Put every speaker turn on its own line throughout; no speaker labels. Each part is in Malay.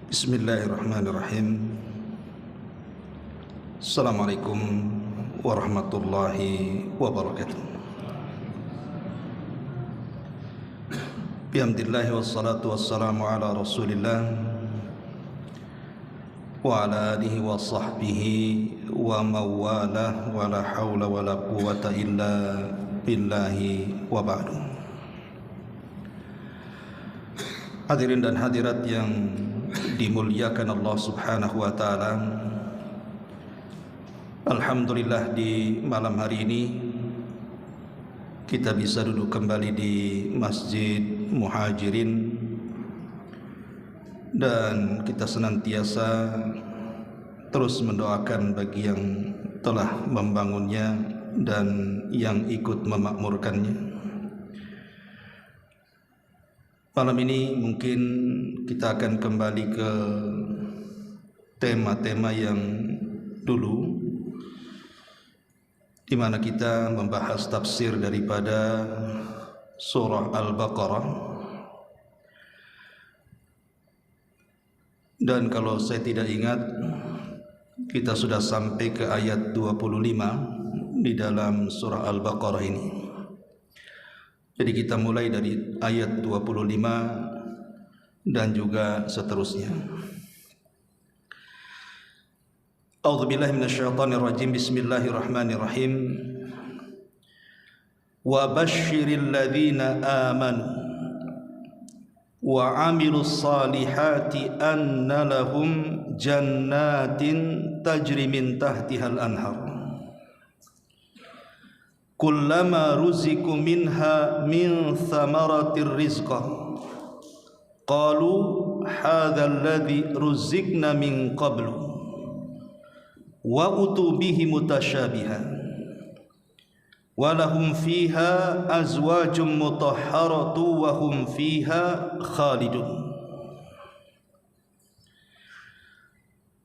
Bismillahirrahmanirrahim. Assalamualaikum warahmatullahi wabarakatuh. Bihamdillahi wassalatu wassalamu ala rasulillah wa ala alihi wa sahbihi wa mawalah wa la hawla wa la quwata illa billahi wa ba'du. Hadirin dan hadirat yang dimuliakan Allah Subhanahu wa taala. Alhamdulillah di malam hari ini kita bisa duduk kembali di Masjid Muhajirin dan kita senantiasa terus mendoakan bagi yang telah membangunnya dan yang ikut memakmurkannya. Malam ini mungkin kita akan kembali ke tema-tema yang dulu, di mana kita membahas tafsir daripada surah Al-Baqarah. Dan kalau saya tidak ingat, kita sudah sampai ke ayat 25 di dalam surah Al-Baqarah ini. Jadi kita mulai dari ayat 25 dan juga seterusnya. A'udzubillahi minasyaitonirrajim. Bismillahirrahmanirrahim. Wa basyiril ladzina amanu wa 'amilus salihati anna lahum jannatin tajri min tahtihal anhar. Kullama ruziku minha min thamaratir rizqa qalu hadzal ladzi ruzikna min qablu wa utu bihi mutasyabihan wa lahum fiha azwajum mutahharatu wa hum fiha khalidun.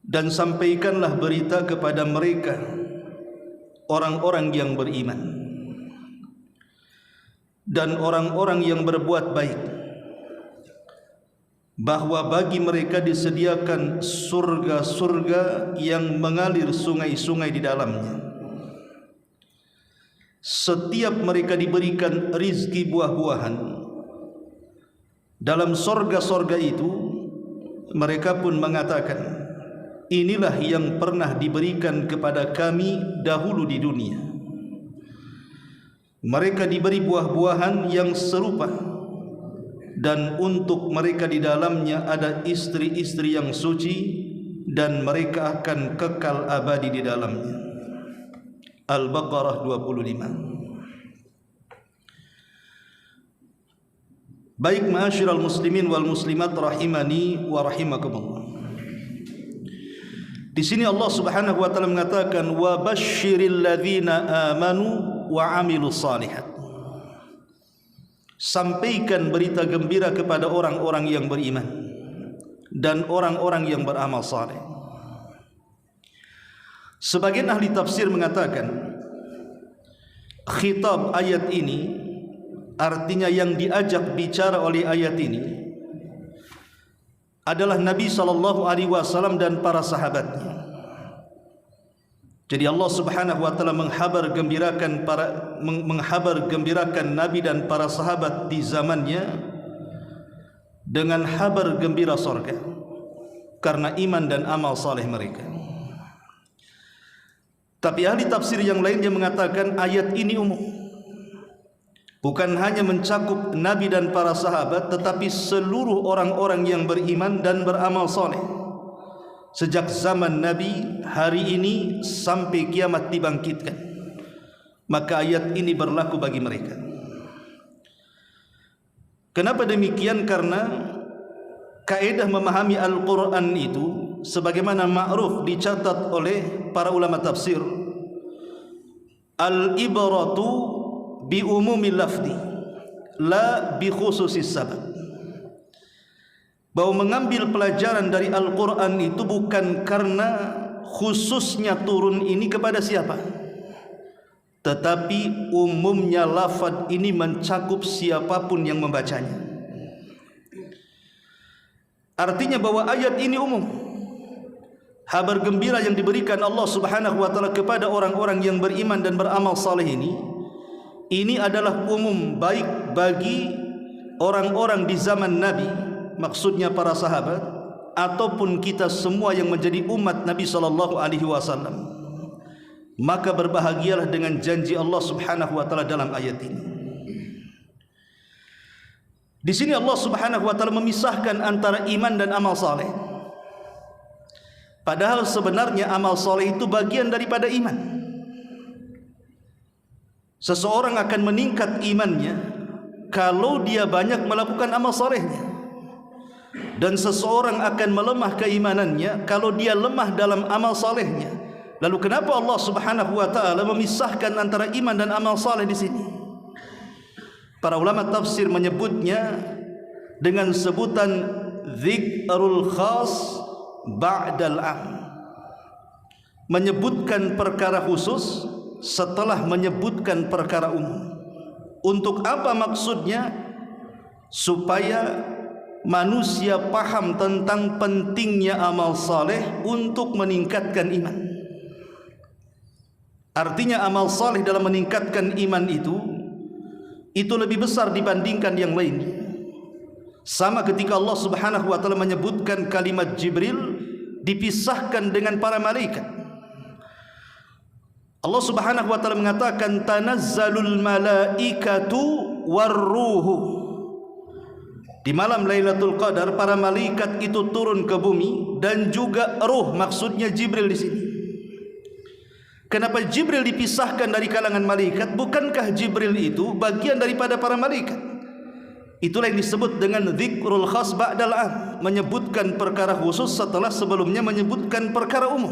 Dan sampaikanlah berita kepada mereka orang-orang yang beriman dan orang-orang yang berbuat baik, bahwa bagi mereka disediakan surga-surga yang mengalir sungai-sungai di dalamnya. Setiap mereka diberikan rizki buah-buahan dalam surga-surga itu, mereka pun mengatakan, inilah yang pernah diberikan kepada kami dahulu di dunia. Mereka diberi buah-buahan yang serupa, dan untuk mereka di dalamnya ada istri-istri yang suci, dan mereka akan kekal abadi di dalamnya. Al-Baqarah 25. Baik, ma'asyiral muslimin wal muslimat rahimani wa rahimakumullah. Di sini Allah Subhanahu wa taala mengatakan wa basyiril ladzina amanu wa 'amilus shalihat. Sampaikan berita gembira kepada orang-orang yang beriman dan orang-orang yang beramal saleh. Sebagian ahli tafsir mengatakan khitab ayat ini, artinya yang diajak bicara oleh ayat ini adalah Nabi SAW dan para sahabatnya. Jadi Allah Subhanahu wa taala menghabar gembirakan Nabi dan para sahabat di zamannya dengan habar gembira surga karena iman dan amal saleh mereka. Tapi ahli tafsir yang lainnya mengatakan ayat ini umum, bukan hanya mencakup Nabi dan para sahabat, tetapi seluruh orang-orang yang beriman dan beramal saleh sejak zaman Nabi hari ini sampai kiamat dibangkitkan. Maka ayat ini berlaku bagi mereka. Kenapa demikian? Karena kaidah memahami Al-Quran itu sebagaimana ma'ruf dicatat oleh para ulama tafsir, al-ibratu bi umumil lafzi la bi khususis sabab. Bahwa mengambil pelajaran dari Al-Quran itu bukan karena khususnya turun ini kepada siapa, tetapi umumnya lafaz ini mencakup siapapun yang membacanya. Artinya bahwa ayat ini umum. Kabar gembira yang diberikan Allah Subhanahu wa taala kepada orang-orang yang beriman dan beramal saleh ini adalah umum, baik bagi orang-orang di zaman Nabi, maksudnya para sahabat, ataupun kita semua yang menjadi umat Nabi sallallahu alaihi wasallam. Maka berbahagialah dengan janji Allah Subhanahu wa taala dalam ayat ini. Di sini Allah Subhanahu wa taala memisahkan antara iman dan amal saleh. Padahal sebenarnya amal saleh itu bagian daripada iman. Seseorang akan meningkat imannya kalau dia banyak melakukan amal salehnya, dan seseorang akan melemah keimanannya kalau dia lemah dalam amal salehnya. Lalu kenapa Allah Subhanahu wa taala memisahkan antara iman dan amal saleh di sini? Para ulama tafsir menyebutnya dengan sebutan dzikrul khas ba'dal am, menyebutkan perkara khusus setelah menyebutkan perkara umum. Untuk apa maksudnya? Supaya manusia paham tentang pentingnya amal saleh untuk meningkatkan iman. Artinya amal saleh dalam meningkatkan iman itu lebih besar dibandingkan yang lain. Sama ketika Allah Subhanahu wa taala menyebutkan kalimat Jibril dipisahkan dengan para malaikat. Allah Subhanahu wa taala mengatakan tanazzalul malaikatu warruhu. Di malam Lailatul Qadar para malaikat itu turun ke bumi, dan juga ruh, maksudnya Jibril di sini. Kenapa Jibril dipisahkan dari kalangan malaikat? Bukankah Jibril itu bagian daripada para malaikat? Itulah yang disebut dengan dzikrul khas ba'dal am, menyebutkan perkara khusus setelah sebelumnya menyebutkan perkara umum.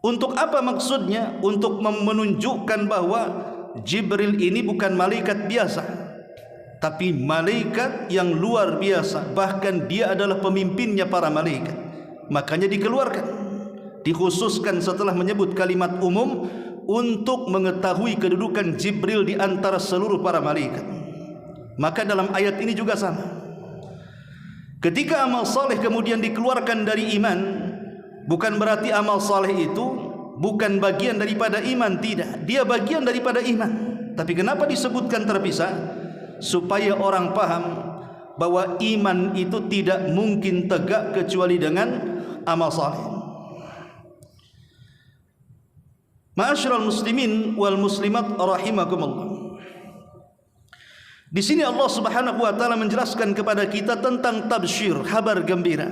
Untuk apa maksudnya? Untuk menunjukkan bahwa Jibril ini bukan malaikat biasa, tapi malaikat yang luar biasa. Bahkan dia adalah pemimpinnya para malaikat. Makanya dikeluarkan, dikhususkan setelah menyebut kalimat umum untuk mengetahui kedudukan Jibril di antara seluruh para malaikat. Maka dalam ayat ini juga sama. Ketika amal saleh kemudian dikeluarkan dari iman, bukan berarti amal saleh itu bukan bagian daripada iman, tidak. Dia bagian daripada iman. Tapi kenapa disebutkan terpisah? Supaya orang paham bahwa iman itu tidak mungkin tegak kecuali dengan amal saleh. Ma'asyiral muslimin wal muslimat rahimakumullah. Di sini Allah Subhanahu wa taala menjelaskan kepada kita tentang tabsyir, kabar gembira.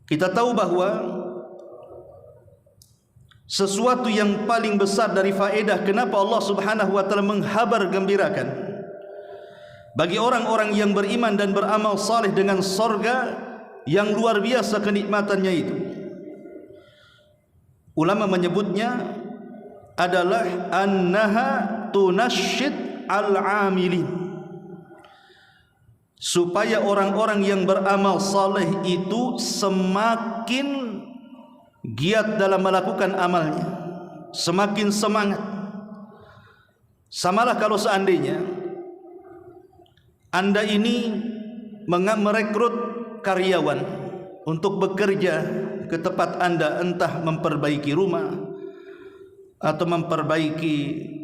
Kita tahu bahwa sesuatu yang paling besar dari faedah kenapa Allah Subhanahu wa taala menghabar gembirakan bagi orang-orang yang beriman dan beramal saleh dengan sorga yang luar biasa kenikmatannya itu. Ulama menyebutnya adalah annaha tunasyid al-amilin, supaya orang-orang yang beramal saleh itu semakin giat dalam melakukan amalnya, semakin semangat. Samalah kalau seandainya Anda ini merekrut karyawan untuk bekerja ke tempat Anda, entah memperbaiki rumah atau memperbaiki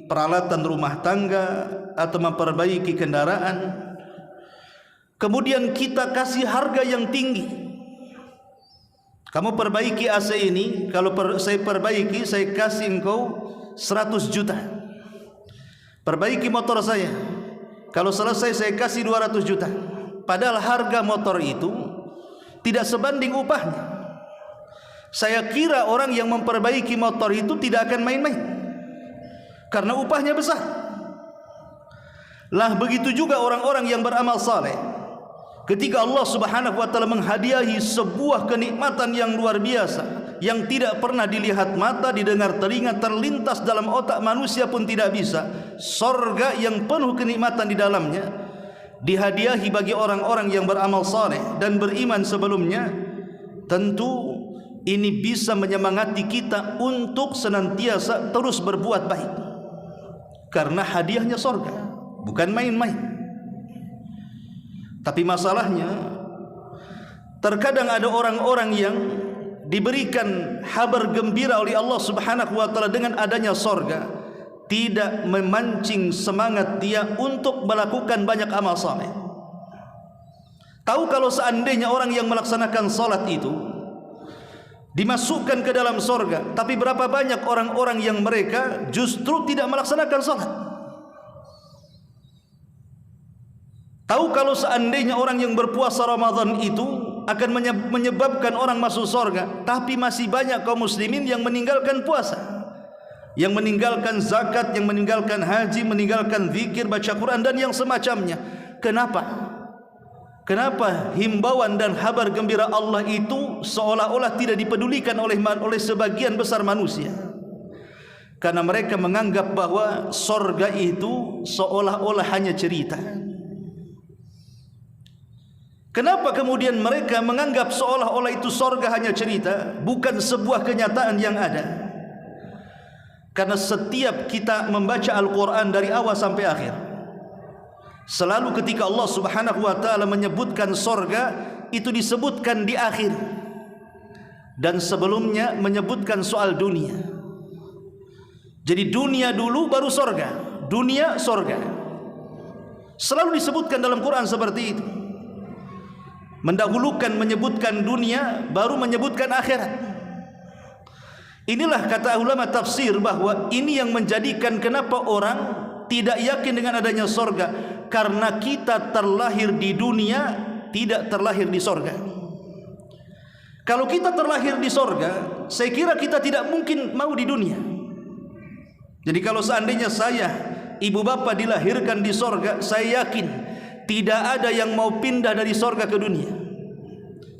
peralatan rumah tangga atau memperbaiki kendaraan. Kemudian kita kasih harga yang tinggi. Kamu perbaiki AC ini, kalau saya perbaiki, saya kasih engkau 100 juta. Perbaiki motor saya, kalau selesai saya kasih 200 juta. Padahal harga motor itu tidak sebanding upahnya. Saya kira orang yang memperbaiki motor itu tidak akan main-main, karena upahnya besar. Lah begitu juga orang-orang yang beramal saleh. Ketika Allah Subhanahu wa taala menghadiahi sebuah kenikmatan yang luar biasa, yang tidak pernah dilihat mata, didengar telinga, terlintas dalam otak manusia pun tidak bisa, sorga yang penuh kenikmatan di dalamnya, dihadiahi bagi orang-orang yang beramal saleh dan beriman sebelumnya, tentu ini bisa menyemangati kita untuk senantiasa terus berbuat baik, karena hadiahnya sorga, bukan main-main. Tapi masalahnya terkadang ada orang-orang yang diberikan kabar gembira oleh Allah Subhanahu wa taala dengan adanya sorga, tidak memancing semangat dia untuk melakukan banyak amal saleh. Tahu kalau seandainya orang yang melaksanakan salat itu dimasukkan ke dalam sorga, tapi berapa banyak orang-orang yang mereka justru tidak melaksanakan salat. Tahu kalau seandainya orang yang berpuasa Ramadan itu akan menyebabkan orang masuk sorga, tapi masih banyak kaum muslimin yang meninggalkan puasa, yang meninggalkan zakat, yang meninggalkan haji, meninggalkan zikir, baca Quran dan yang semacamnya. Kenapa? Kenapa himbauan dan kabar gembira Allah itu seolah-olah tidak dipedulikan oleh sebagian besar manusia? Karena mereka menganggap bahwa sorga itu seolah-olah hanya cerita. Kenapa kemudian mereka menganggap seolah-olah itu sorga hanya cerita, bukan sebuah kenyataan yang ada? Karena setiap kita membaca Al-Quran dari awal sampai akhir, selalu ketika Allah Subhanahu wa taala menyebutkan sorga, itu disebutkan di akhir, dan sebelumnya menyebutkan soal dunia. Jadi dunia dulu baru sorga, dunia sorga. Selalu disebutkan dalam Quran seperti itu. Mendahulukan menyebutkan dunia, baru menyebutkan akhirat. Inilah kata ulama tafsir bahwa ini yang menjadikan kenapa orang tidak yakin dengan adanya sorga, karena kita terlahir di dunia, tidak terlahir di sorga. Kalau kita terlahir di sorga, saya kira kita tidak mungkin mau di dunia. Jadi kalau seandainya saya, ibu bapak dilahirkan di sorga, saya yakin tidak ada yang mau pindah dari sorga ke dunia.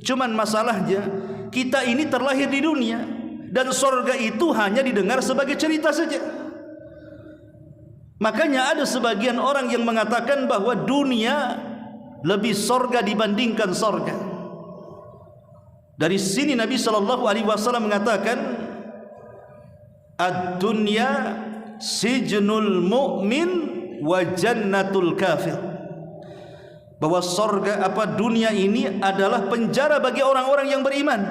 Cuman masalahnya kita ini terlahir di dunia, dan sorga itu hanya didengar sebagai cerita saja. Makanya ada sebagian orang yang mengatakan bahwa dunia lebih sorga dibandingkan sorga. Dari sini Nabi SAW mengatakan, ad-dunya sijnul mu'min wa jannatul kafir. Bahwa sorga dunia ini adalah penjara bagi orang-orang yang beriman,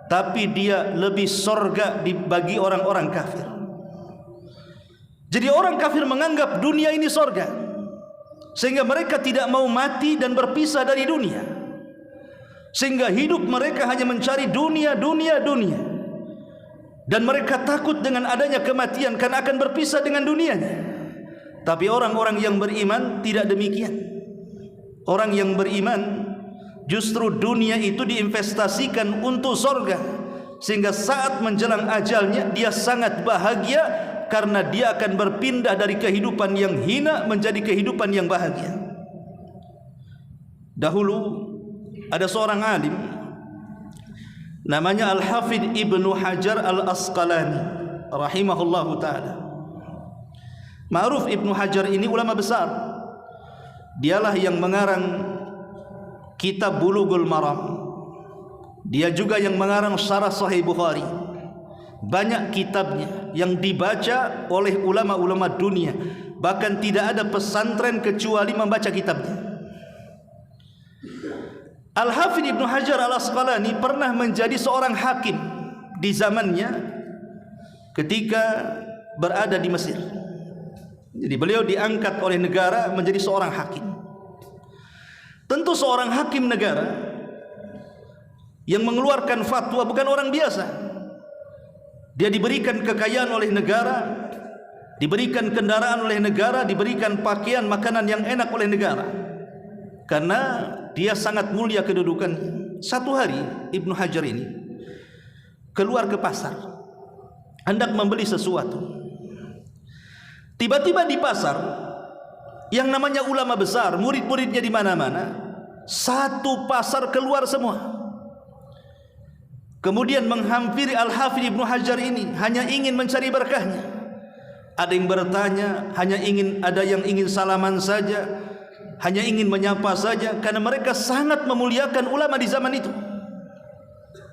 tapi dia lebih sorga bagi orang-orang kafir. Jadi orang kafir menganggap dunia ini sorga, sehingga mereka tidak mau mati dan berpisah dari dunia, sehingga hidup mereka hanya mencari dunia, dunia, dunia. Dan mereka takut dengan adanya kematian karena akan berpisah dengan dunianya. Tapi orang-orang yang beriman tidak demikian. Orang yang beriman justru dunia itu diinvestasikan untuk sorga, sehingga saat menjelang ajalnya dia sangat bahagia, karena dia akan berpindah dari kehidupan yang hina menjadi kehidupan yang bahagia. Dahulu ada seorang alim namanya Al-Hafidh Ibnu Hajar Al-Asqalani rahimahullahu ta'ala. Ma'ruf Ibnu Hajar ini ulama besar. Dialah yang mengarang kitab Bulughul Maram. Dia juga yang mengarang Syarah Sahih Bukhari. Banyak kitabnya yang dibaca oleh ulama-ulama dunia. Bahkan tidak ada pesantren kecuali membaca kitabnya. Al-Hafidh Ibnu Hajar Al-Asqalani pernah menjadi seorang hakim di zamannya ketika berada di Mesir. Jadi beliau diangkat oleh negara menjadi seorang hakim. Tentu seorang hakim negara yang mengeluarkan fatwa bukan orang biasa. Dia diberikan kekayaan oleh negara, diberikan kendaraan oleh negara, diberikan pakaian, makanan yang enak oleh negara, karena dia sangat mulia kedudukannya. Satu hari Ibnu Hajar ini keluar ke pasar, hendak membeli sesuatu. Tiba-tiba di pasar, yang namanya ulama besar, murid-muridnya di mana-mana, satu pasar keluar semua. Kemudian menghampiri Al-Hafidh Ibnu Hajar ini, hanya ingin mencari berkahnya. Ada yang bertanya, ada yang ingin salaman saja, hanya ingin menyapa saja, karena mereka sangat memuliakan ulama di zaman itu.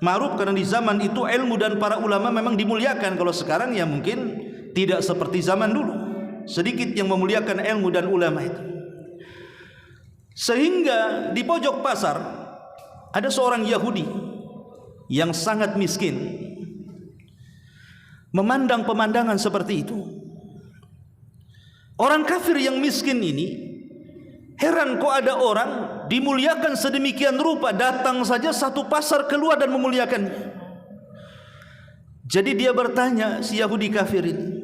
Ma'ruf, karena di zaman itu ilmu dan para ulama memang dimuliakan. Kalau sekarang ya mungkin tidak seperti zaman dulu. Sedikit yang memuliakan ilmu dan ulama itu. Sehingga di pojok pasar ada seorang Yahudi yang sangat miskin, memandang pemandangan seperti itu. Orang kafir yang miskin ini heran, kok ada orang dimuliakan sedemikian rupa, datang saja satu pasar keluar dan memuliakannya. Jadi dia bertanya, si Yahudi kafir ini,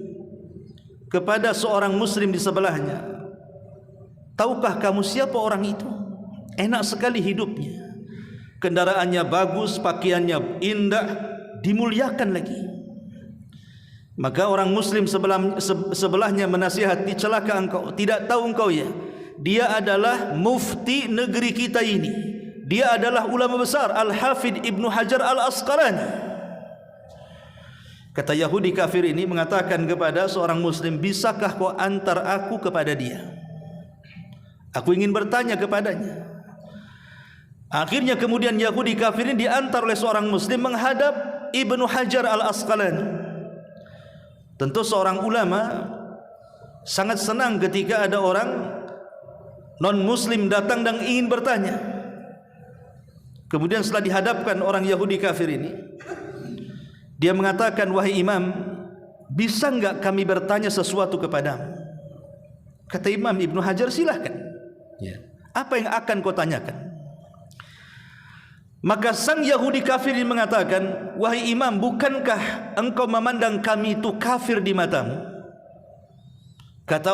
kepada seorang muslim di sebelahnya, tahukah kamu siapa orang itu? Enak sekali hidupnya, kendaraannya bagus, pakaiannya indah, dimuliakan lagi. Maka orang muslim sebelahnya menasihati, celaka engkau, tidak tahu engkau ya, dia adalah mufti negeri kita ini, dia adalah ulama besar, Al-Hafidh Ibnu Hajar Al-Asqalani. Kata Yahudi kafir ini mengatakan kepada seorang muslim, bisakah kau antar aku kepada dia? Aku ingin bertanya kepadanya. Akhirnya kemudian Yahudi kafir ini diantar oleh seorang muslim menghadap Ibnu Hajar Al-Asqalani. Tentu seorang ulama sangat senang ketika ada orang non-muslim datang dan ingin bertanya. Kemudian setelah dihadapkan orang Yahudi kafir ini, dia mengatakan, wahai imam, bisa enggak kami bertanya sesuatu kepadamu? Kata Imam Ibnu Hajar, silahkan. Apa yang akan kau tanyakan? Maka sang Yahudi kafir ini mengatakan, wahai imam, bukankah engkau memandang kami itu kafir di matamu? Kata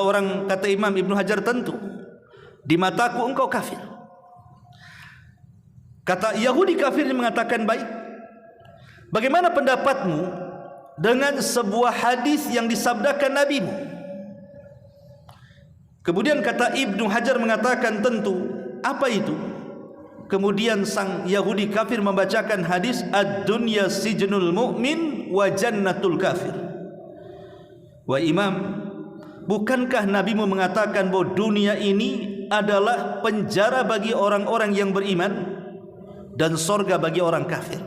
Imam Ibnu Hajar, tentu, di mataku engkau kafir. Kata Yahudi kafir ini mengatakan, baik, bagaimana pendapatmu dengan sebuah hadis yang disabdakan nabimu? Kemudian kata Ibnu Hajar mengatakan, tentu, apa itu? Kemudian sang Yahudi kafir membacakan hadis, ad-dunya sijnul mu'min wa jannatul kafir. Wa imam, bukankah nabimu mengatakan bahwa dunia ini adalah penjara bagi orang-orang yang beriman dan sorga bagi orang kafir?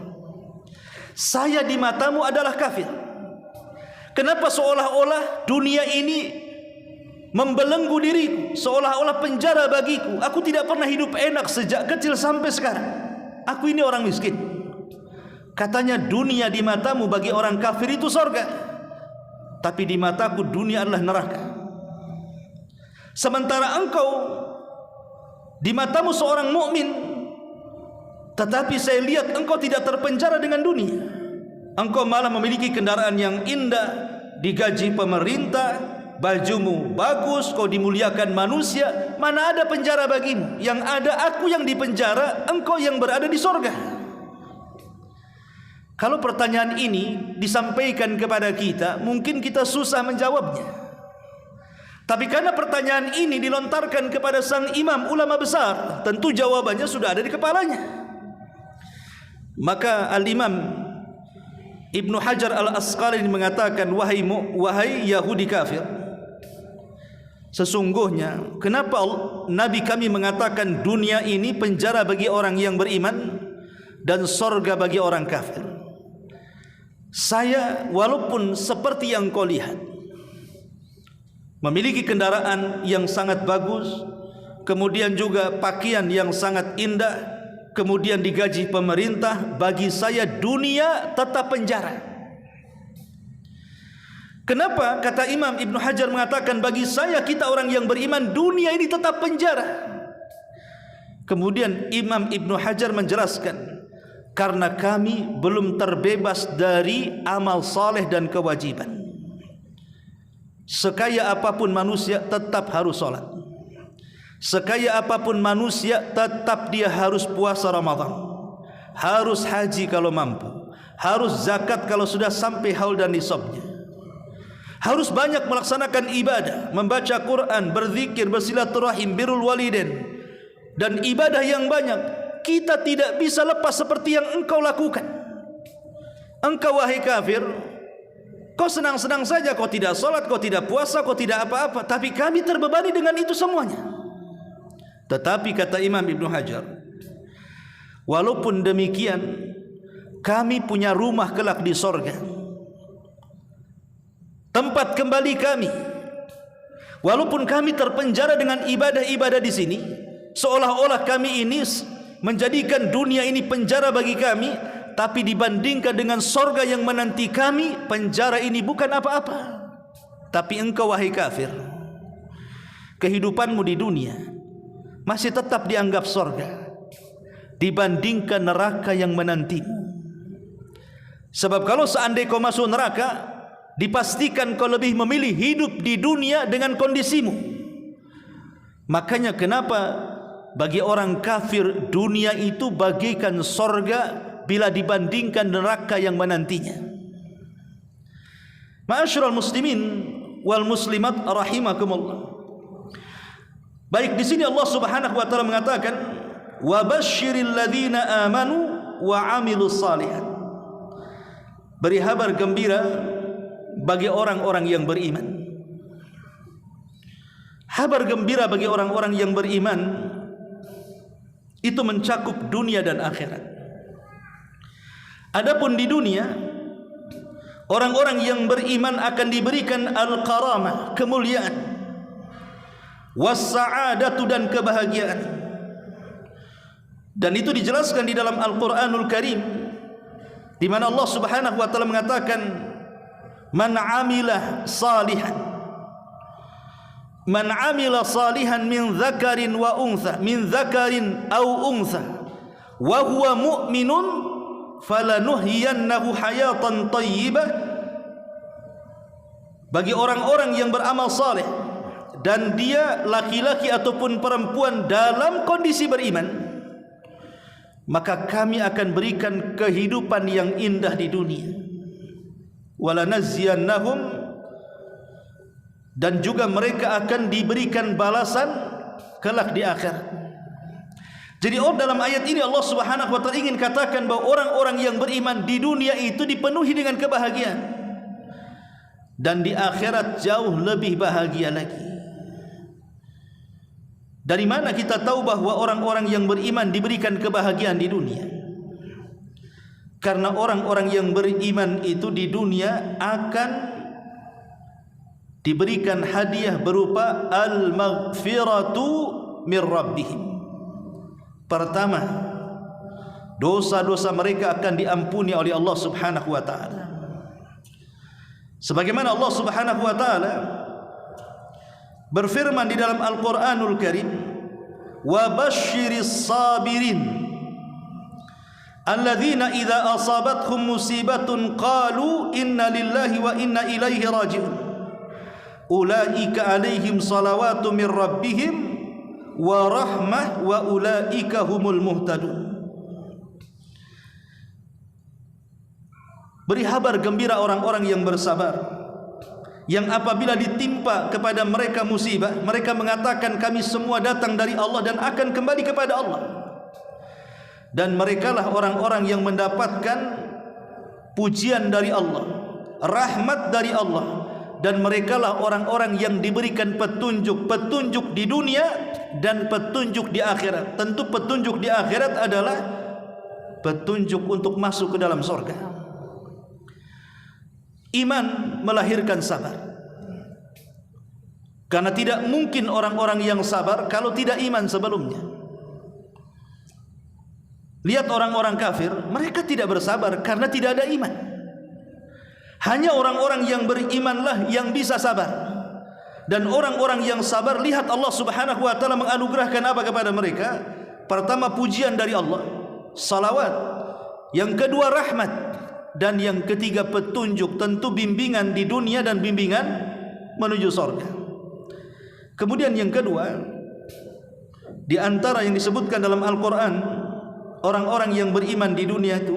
Saya di matamu adalah kafir. Kenapa seolah-olah dunia ini membelenggu diriku, seolah-olah penjara bagiku? Aku tidak pernah hidup enak sejak kecil sampai sekarang. Aku ini orang miskin. Katanya dunia di matamu bagi orang kafir itu sorga, tapi di mataku dunia adalah neraka. Sementara engkau di matamu seorang mukmin, tetapi saya lihat engkau tidak terpenjara dengan dunia. Engkau malah memiliki kendaraan yang indah, digaji pemerintah, bajumu bagus, kau dimuliakan manusia. Mana ada penjara bagimu? Yang ada aku yang dipenjara, engkau yang berada di sorga. Kalau pertanyaan ini disampaikan kepada kita, mungkin kita susah menjawabnya. Tapi karena pertanyaan ini dilontarkan kepada sang imam ulama besar, tentu jawabannya sudah ada di kepalanya. Maka Al-Imam Ibnu Hajar Al-Asqalani mengatakan, wahai Yahudi kafir, sesungguhnya kenapa Nabi kami mengatakan dunia ini penjara bagi orang yang beriman dan sorga bagi orang kafir? Saya walaupun seperti yang kau lihat, memiliki kendaraan yang sangat bagus, kemudian juga pakaian yang sangat indah, kemudian digaji pemerintah, bagi saya dunia tetap penjara. Kenapa? Kata Imam Ibnu Hajar mengatakan, bagi saya, kita orang yang beriman, dunia ini tetap penjara. Kemudian Imam Ibnu Hajar menjelaskan, karena kami belum terbebas dari amal saleh dan kewajiban. Sekaya apapun manusia tetap harus sholat. Sekaya apapun manusia tetap dia harus puasa Ramadan, harus haji kalau mampu, harus zakat kalau sudah sampai haul dan nisabnya, harus banyak melaksanakan ibadah, membaca Quran, berzikir, bersilaturahim, birrul walidain, dan ibadah yang banyak. Kita tidak bisa lepas seperti yang engkau lakukan. Engkau wahai kafir, kau senang-senang saja, kau tidak sholat, kau tidak puasa, kau tidak apa-apa. Tapi kami terbebani dengan itu semuanya. Tetapi kata Imam Ibnu Hajar, walaupun demikian, kami punya rumah kelak di sorga, tempat kembali kami. Walaupun kami terpenjara dengan ibadah-ibadah di sini, seolah-olah kami ini menjadikan dunia ini penjara bagi kami, tapi dibandingkan dengan sorga yang menanti kami, penjara ini bukan apa-apa. Tapi engkau wahai kafir, kehidupanmu di dunia masih tetap dianggap sorga dibandingkan neraka yang menantimu. Sebab kalau seandainya kau masuk neraka, dipastikan kau lebih memilih hidup di dunia dengan kondisimu. Makanya kenapa bagi orang kafir dunia itu bagaikan sorga bila dibandingkan neraka yang menantinya. Ma'asyiral muslimin wal muslimat rahimakumullah. Baik, di sini Allah Subhanahu wa taala mengatakan, "Wa basyiril ladzina amanu wa 'amilus shalihat." Beri kabar gembira bagi orang-orang yang beriman. Kabar gembira bagi orang-orang yang beriman itu mencakup dunia dan akhirat. Adapun di dunia, orang-orang yang beriman akan diberikan al-karamah, kemuliaan, was-sa'adatu, dan kebahagiaan. Dan itu dijelaskan di dalam Al-Qur'anul Karim, di mana Allah Subhanahu wa taala mengatakan, "Man 'amila salihan, man 'amila salihan min dzakarin wa untha, min dzakarin aw untha, wa huwa mu'minun falanuhyiyannahu hayatan thayyibah." Bagi orang-orang yang beramal saleh dan dia laki-laki ataupun perempuan dalam kondisi beriman, maka kami akan berikan kehidupan yang indah di dunia. Walanaziyannahum, dan juga mereka akan diberikan balasan kelak di akhirat. Jadi dalam ayat ini Allah Subhanahu wa taala ingin katakan bahwa orang-orang yang beriman di dunia itu dipenuhi dengan kebahagiaan, dan di akhirat jauh lebih bahagia lagi. Dari mana kita tahu bahwa orang-orang yang beriman diberikan kebahagiaan di dunia? Karena orang-orang yang beriman itu di dunia akan diberikan hadiah berupa al-maghfiratu mir rabbihim. Pertama, dosa-dosa mereka akan diampuni oleh Allah Subhanahu wa taala. Sebagaimana Allah Subhanahu wa taala berfirman di dalam Al-Qur'anul Karim, "Wa basyiris sabirin alladzina idza asabathum musibatun qalu inna lillahi wa inna ilaihi raji'un ulaika alaihim salawatu mir rabbihim wa rahmah wa ulaika humul muhtadun." Beri kabar gembira orang-orang yang bersabar, yang apabila ditimpa kepada mereka musibah, mereka mengatakan kami semua datang dari Allah dan akan kembali kepada Allah. Dan merekalah orang-orang yang mendapatkan pujian dari Allah, rahmat dari Allah, dan merekalah orang-orang yang diberikan petunjuk di dunia dan petunjuk di akhirat. Tentu petunjuk di akhirat adalah petunjuk untuk masuk ke dalam surga. Iman melahirkan sabar, karena tidak mungkin orang-orang yang sabar kalau tidak iman sebelumnya. Lihat orang-orang kafir, mereka tidak bersabar karena tidak ada iman. Hanya orang-orang yang berimanlah yang bisa sabar. Dan orang-orang yang sabar, lihat Allah Subhanahu wa taala menganugerahkan apa kepada mereka? Pertama, pujian dari Allah, salawat. Yang kedua, rahmat. Dan yang ketiga, petunjuk, tentu bimbingan di dunia dan bimbingan menuju surga. Kemudian yang kedua, di antara yang disebutkan dalam Al-Quran, orang-orang yang beriman di dunia itu,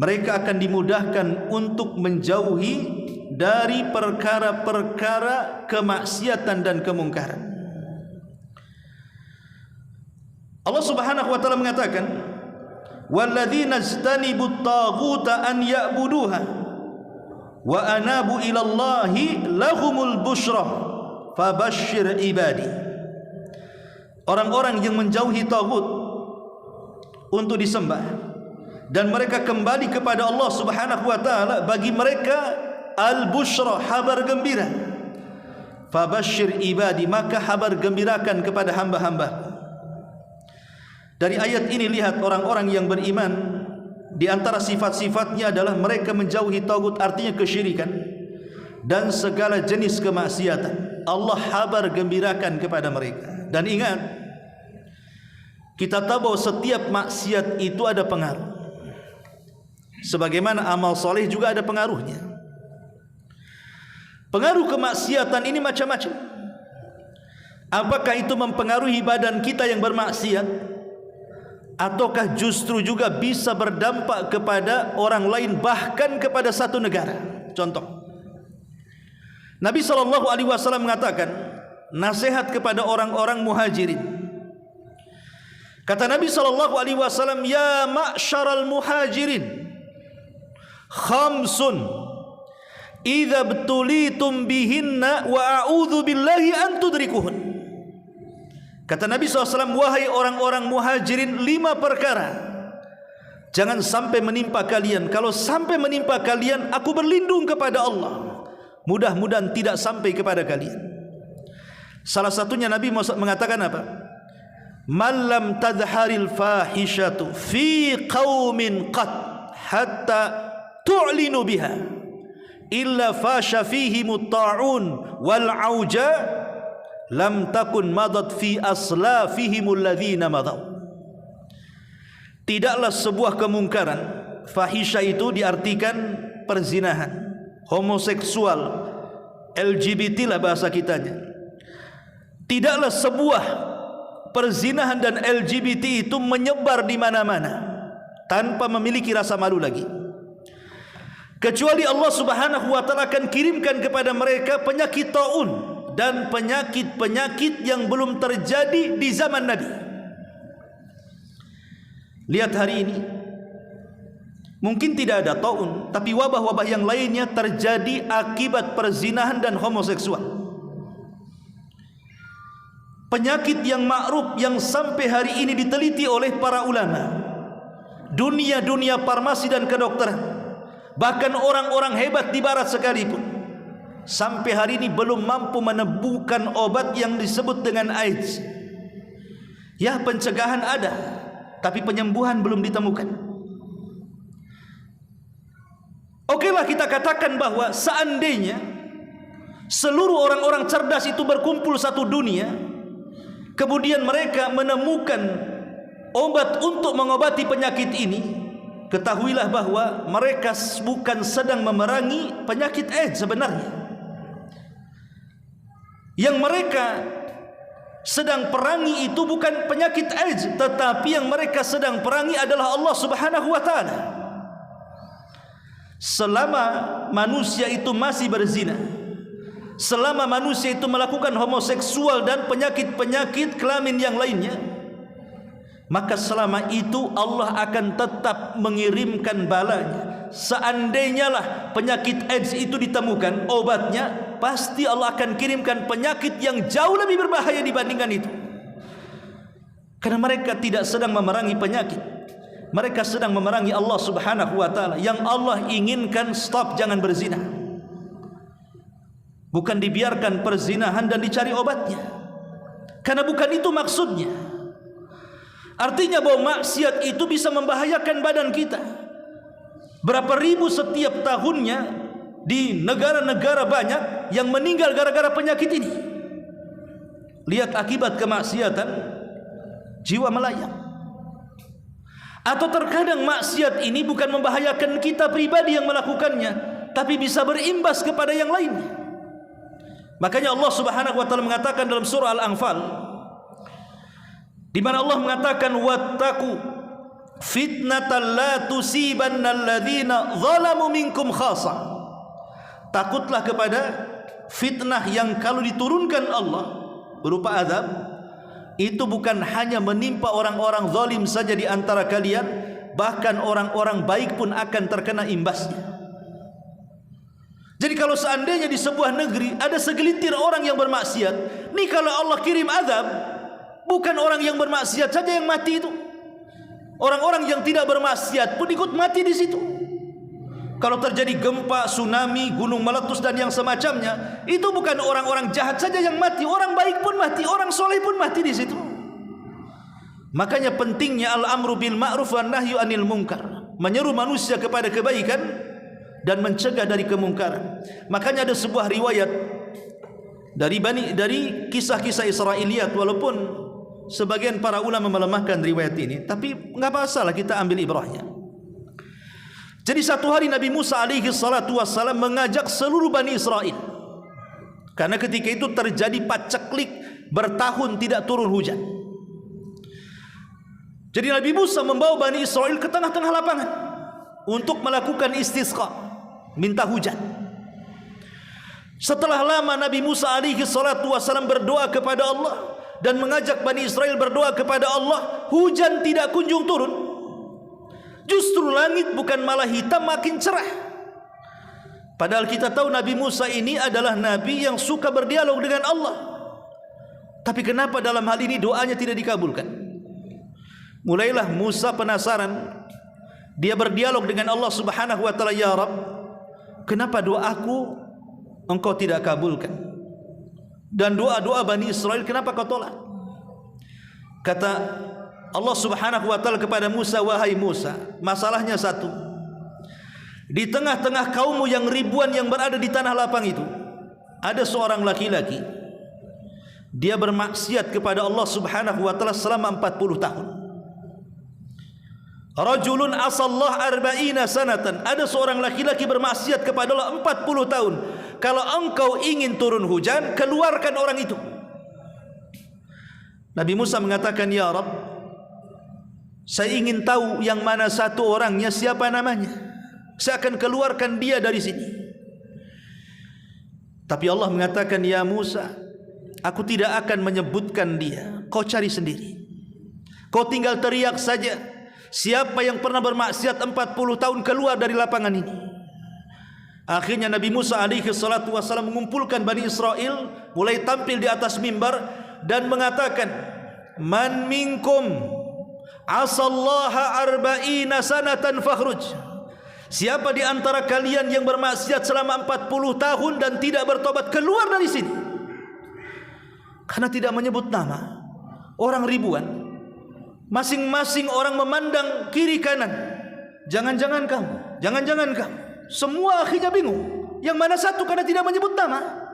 mereka akan dimudahkan untuk menjauhi dari perkara-perkara kemaksiatan dan kemungkaran. Allah Subhanahu wa taala mengatakan, "Walladzina ijtanibut taghuta an ya'buduha wa anabu ila Allahi lahumul busyra fabashshir ibadi." Orang-orang yang menjauhi taghut untuk disembah dan mereka kembali kepada Allah Subhanahu wa taala, bagi mereka al-busyra, kabar gembira. Fabashshir ibadi, maka kabar gembirakan kepada hamba-hamba. Dari ayat ini lihat orang-orang yang beriman, di antara sifat-sifatnya adalah mereka menjauhi tagut, artinya kesyirikan dan segala jenis kemaksiatan. Allah kabar gembirakan kepada mereka. Dan ingat, kita tahu bahwa setiap maksiat itu ada pengaruh. Sebagaimana amal soleh juga ada pengaruhnya. Pengaruh kemaksiatan ini macam-macam. Apakah itu mempengaruhi badan kita yang bermaksiat, ataukah justru juga bisa berdampak kepada orang lain, bahkan kepada satu negara? Contoh, Nabi SAW mengatakan nasihat kepada orang-orang muhajirin. Kata Nabi SAW, ya ma'syaral muhajirin, khamsun idza btulitum bihinna wa a'udzu billahi an tudrikuhun. Kata Nabi SAW, wahai orang-orang muhajirin, 5 perkara jangan sampai menimpa kalian. Kalau sampai menimpa kalian, aku berlindung kepada Allah, mudah-mudahan tidak sampai kepada kalian. Salah satunya Nabi mengatakan apa? Man lam tadharil fahishatu fi qaumin qad hatta tu'linu biha illa fasha fihimut ta'un wal auja lam takun madat fi aslafihimul ladzina madaw. Tidaklah sebuah kemungkaran, fahisha itu diartikan perzinahan, homoseksual, LGBT lah bahasa kitanya. Tidaklah sebuah perzinahan dan LGBT itu menyebar di mana-mana tanpa memiliki rasa malu lagi, kecuali Allah Subhanahu wa taala akan kirimkan kepada mereka penyakit taun dan penyakit-penyakit yang belum terjadi di zaman Nabi. Lihat hari ini, mungkin tidak ada taun, tapi wabah-wabah yang lainnya terjadi akibat perzinahan dan homoseksual. Penyakit yang ma'ruf yang sampai hari ini diteliti oleh para ulama, dunia farmasi dan kedokteran, bahkan orang-orang hebat di barat sekalipun, sampai hari ini belum mampu menemukan obat yang disebut dengan AIDS. Ya, pencegahan ada, tapi penyembuhan belum ditemukan. Okelah kita katakan bahwa seandainya seluruh orang-orang cerdas itu berkumpul satu dunia, kemudian mereka menemukan obat untuk mengobati penyakit ini, ketahuilah bahwa mereka bukan sedang memerangi penyakit AIDS sebenarnya. Yang mereka sedang perangi itu bukan penyakit AIDS, tetapi yang mereka sedang perangi adalah Allah Subhanahu wa taala. Selama manusia itu masih berzina, selama manusia itu melakukan homoseksual dan penyakit-penyakit kelamin yang lainnya, maka selama itu Allah akan tetap mengirimkan balanya. Seandainya lah penyakit AIDS itu ditemukan obatnya, pasti Allah akan kirimkan penyakit yang jauh lebih berbahaya dibandingkan itu. Karena mereka tidak sedang memerangi penyakit, mereka sedang memerangi Allah Subhanahu wa taala. Yang Allah inginkan stop, jangan berzina, bukan dibiarkan perzinahan dan dicari obatnya, karena bukan itu maksudnya. Artinya bahwa maksiat itu bisa membahayakan badan kita. Berapa ribu setiap tahunnya di negara-negara banyak yang meninggal gara-gara penyakit ini. Lihat akibat kemaksiatan, jiwa melayang. Atau terkadang maksiat ini bukan membahayakan kita pribadi yang melakukannya, tapi bisa berimbas kepada yang lainnya. Makanya Allah Subhanahu wa taala mengatakan dalam surah Al-Anfal, di mana Allah mengatakan wattaqu fitnatan la tusibanna alladzina zalamu minkum khassa. Takutlah kepada fitnah yang kalau diturunkan Allah berupa azab, itu bukan hanya menimpa orang-orang zalim saja di antara kalian, bahkan orang-orang baik pun akan terkena imbasnya. Jadi kalau seandainya di sebuah negeri ada segelintir orang yang bermaksiat, nih kalau Allah kirim azab, bukan orang yang bermaksiat saja yang mati itu, orang-orang yang tidak bermaksiat pun ikut mati di situ. Kalau terjadi gempa, tsunami, gunung meletus dan yang semacamnya, itu bukan orang-orang jahat saja yang mati, orang baik pun mati, orang soleh pun mati di situ. Makanya pentingnya al-amru bil ma'ruf wan nahyu anil munkar, menyeru manusia kepada kebaikan dan mencegah dari kemungkaran. Makanya ada sebuah riwayat dari kisah-kisah Israiliyat, walaupun sebagian para ulama melemahkan riwayat ini, tapi enggak masalah, kita ambil ibrahnya. Jadi satu hari Nabi Musa alaihi salatu wassalam mengajak seluruh Bani Israel, karena ketika itu terjadi paceklik, bertahun tidak turun hujan. Jadi Nabi Musa membawa Bani Israel ke tengah-tengah lapangan untuk melakukan istisqa, minta hujan. Setelah lama Nabi Musa alaihi salatu wassalam berdoa kepada Allah dan mengajak Bani Israel berdoa kepada Allah, hujan tidak kunjung turun. Justru langit bukan malah hitam, makin cerah. Padahal kita tahu Nabi Musa ini adalah Nabi yang suka berdialog dengan Allah. Tapi kenapa dalam hal ini doanya tidak dikabulkan? Mulailah Musa penasaran. Dia berdialog dengan Allah subhanahu wa ta'ala, ya Rabb, kenapa doaku engkau tidak kabulkan? Dan doa-doa Bani Israel kenapa kau tolak? Kata Allah subhanahu wa ta'ala kepada Musa, wahai Musa, masalahnya satu. Di tengah-tengah kaummu yang ribuan yang berada di tanah lapang itu, ada seorang laki-laki, dia bermaksiat kepada Allah subhanahu wa ta'ala selama 40 tahun. Rajulun asallah arba'ina sanatan, ada seorang laki-laki bermaksiat kepada Allah 40 tahun. Kalau engkau ingin turun hujan, keluarkan orang itu. Nabi Musa mengatakan, ya Rabb, saya ingin tahu yang mana satu orangnya, siapa namanya, saya akan keluarkan dia dari sini. Tapi Allah mengatakan, ya Musa, aku tidak akan menyebutkan dia, kau cari sendiri. Kau tinggal teriak saja, siapa yang pernah bermaksiat 40 tahun keluar dari lapangan ini. Akhirnya Nabi Musa alaihi salatu wassalam mengumpulkan Bani Israel, mulai tampil di atas mimbar dan mengatakan, man minkum asallaha arba'ina sanatan fakhruj. Siapa di antara kalian yang bermaksiat selama 40 tahun dan tidak bertobat, keluar dari sini. Karena tidak menyebut nama, orang ribuan, masing-masing orang memandang kiri kanan. Jangan-jangan kamu, jangan-jangan kamu. Semua akhirnya bingung, yang mana satu karena tidak menyebut nama.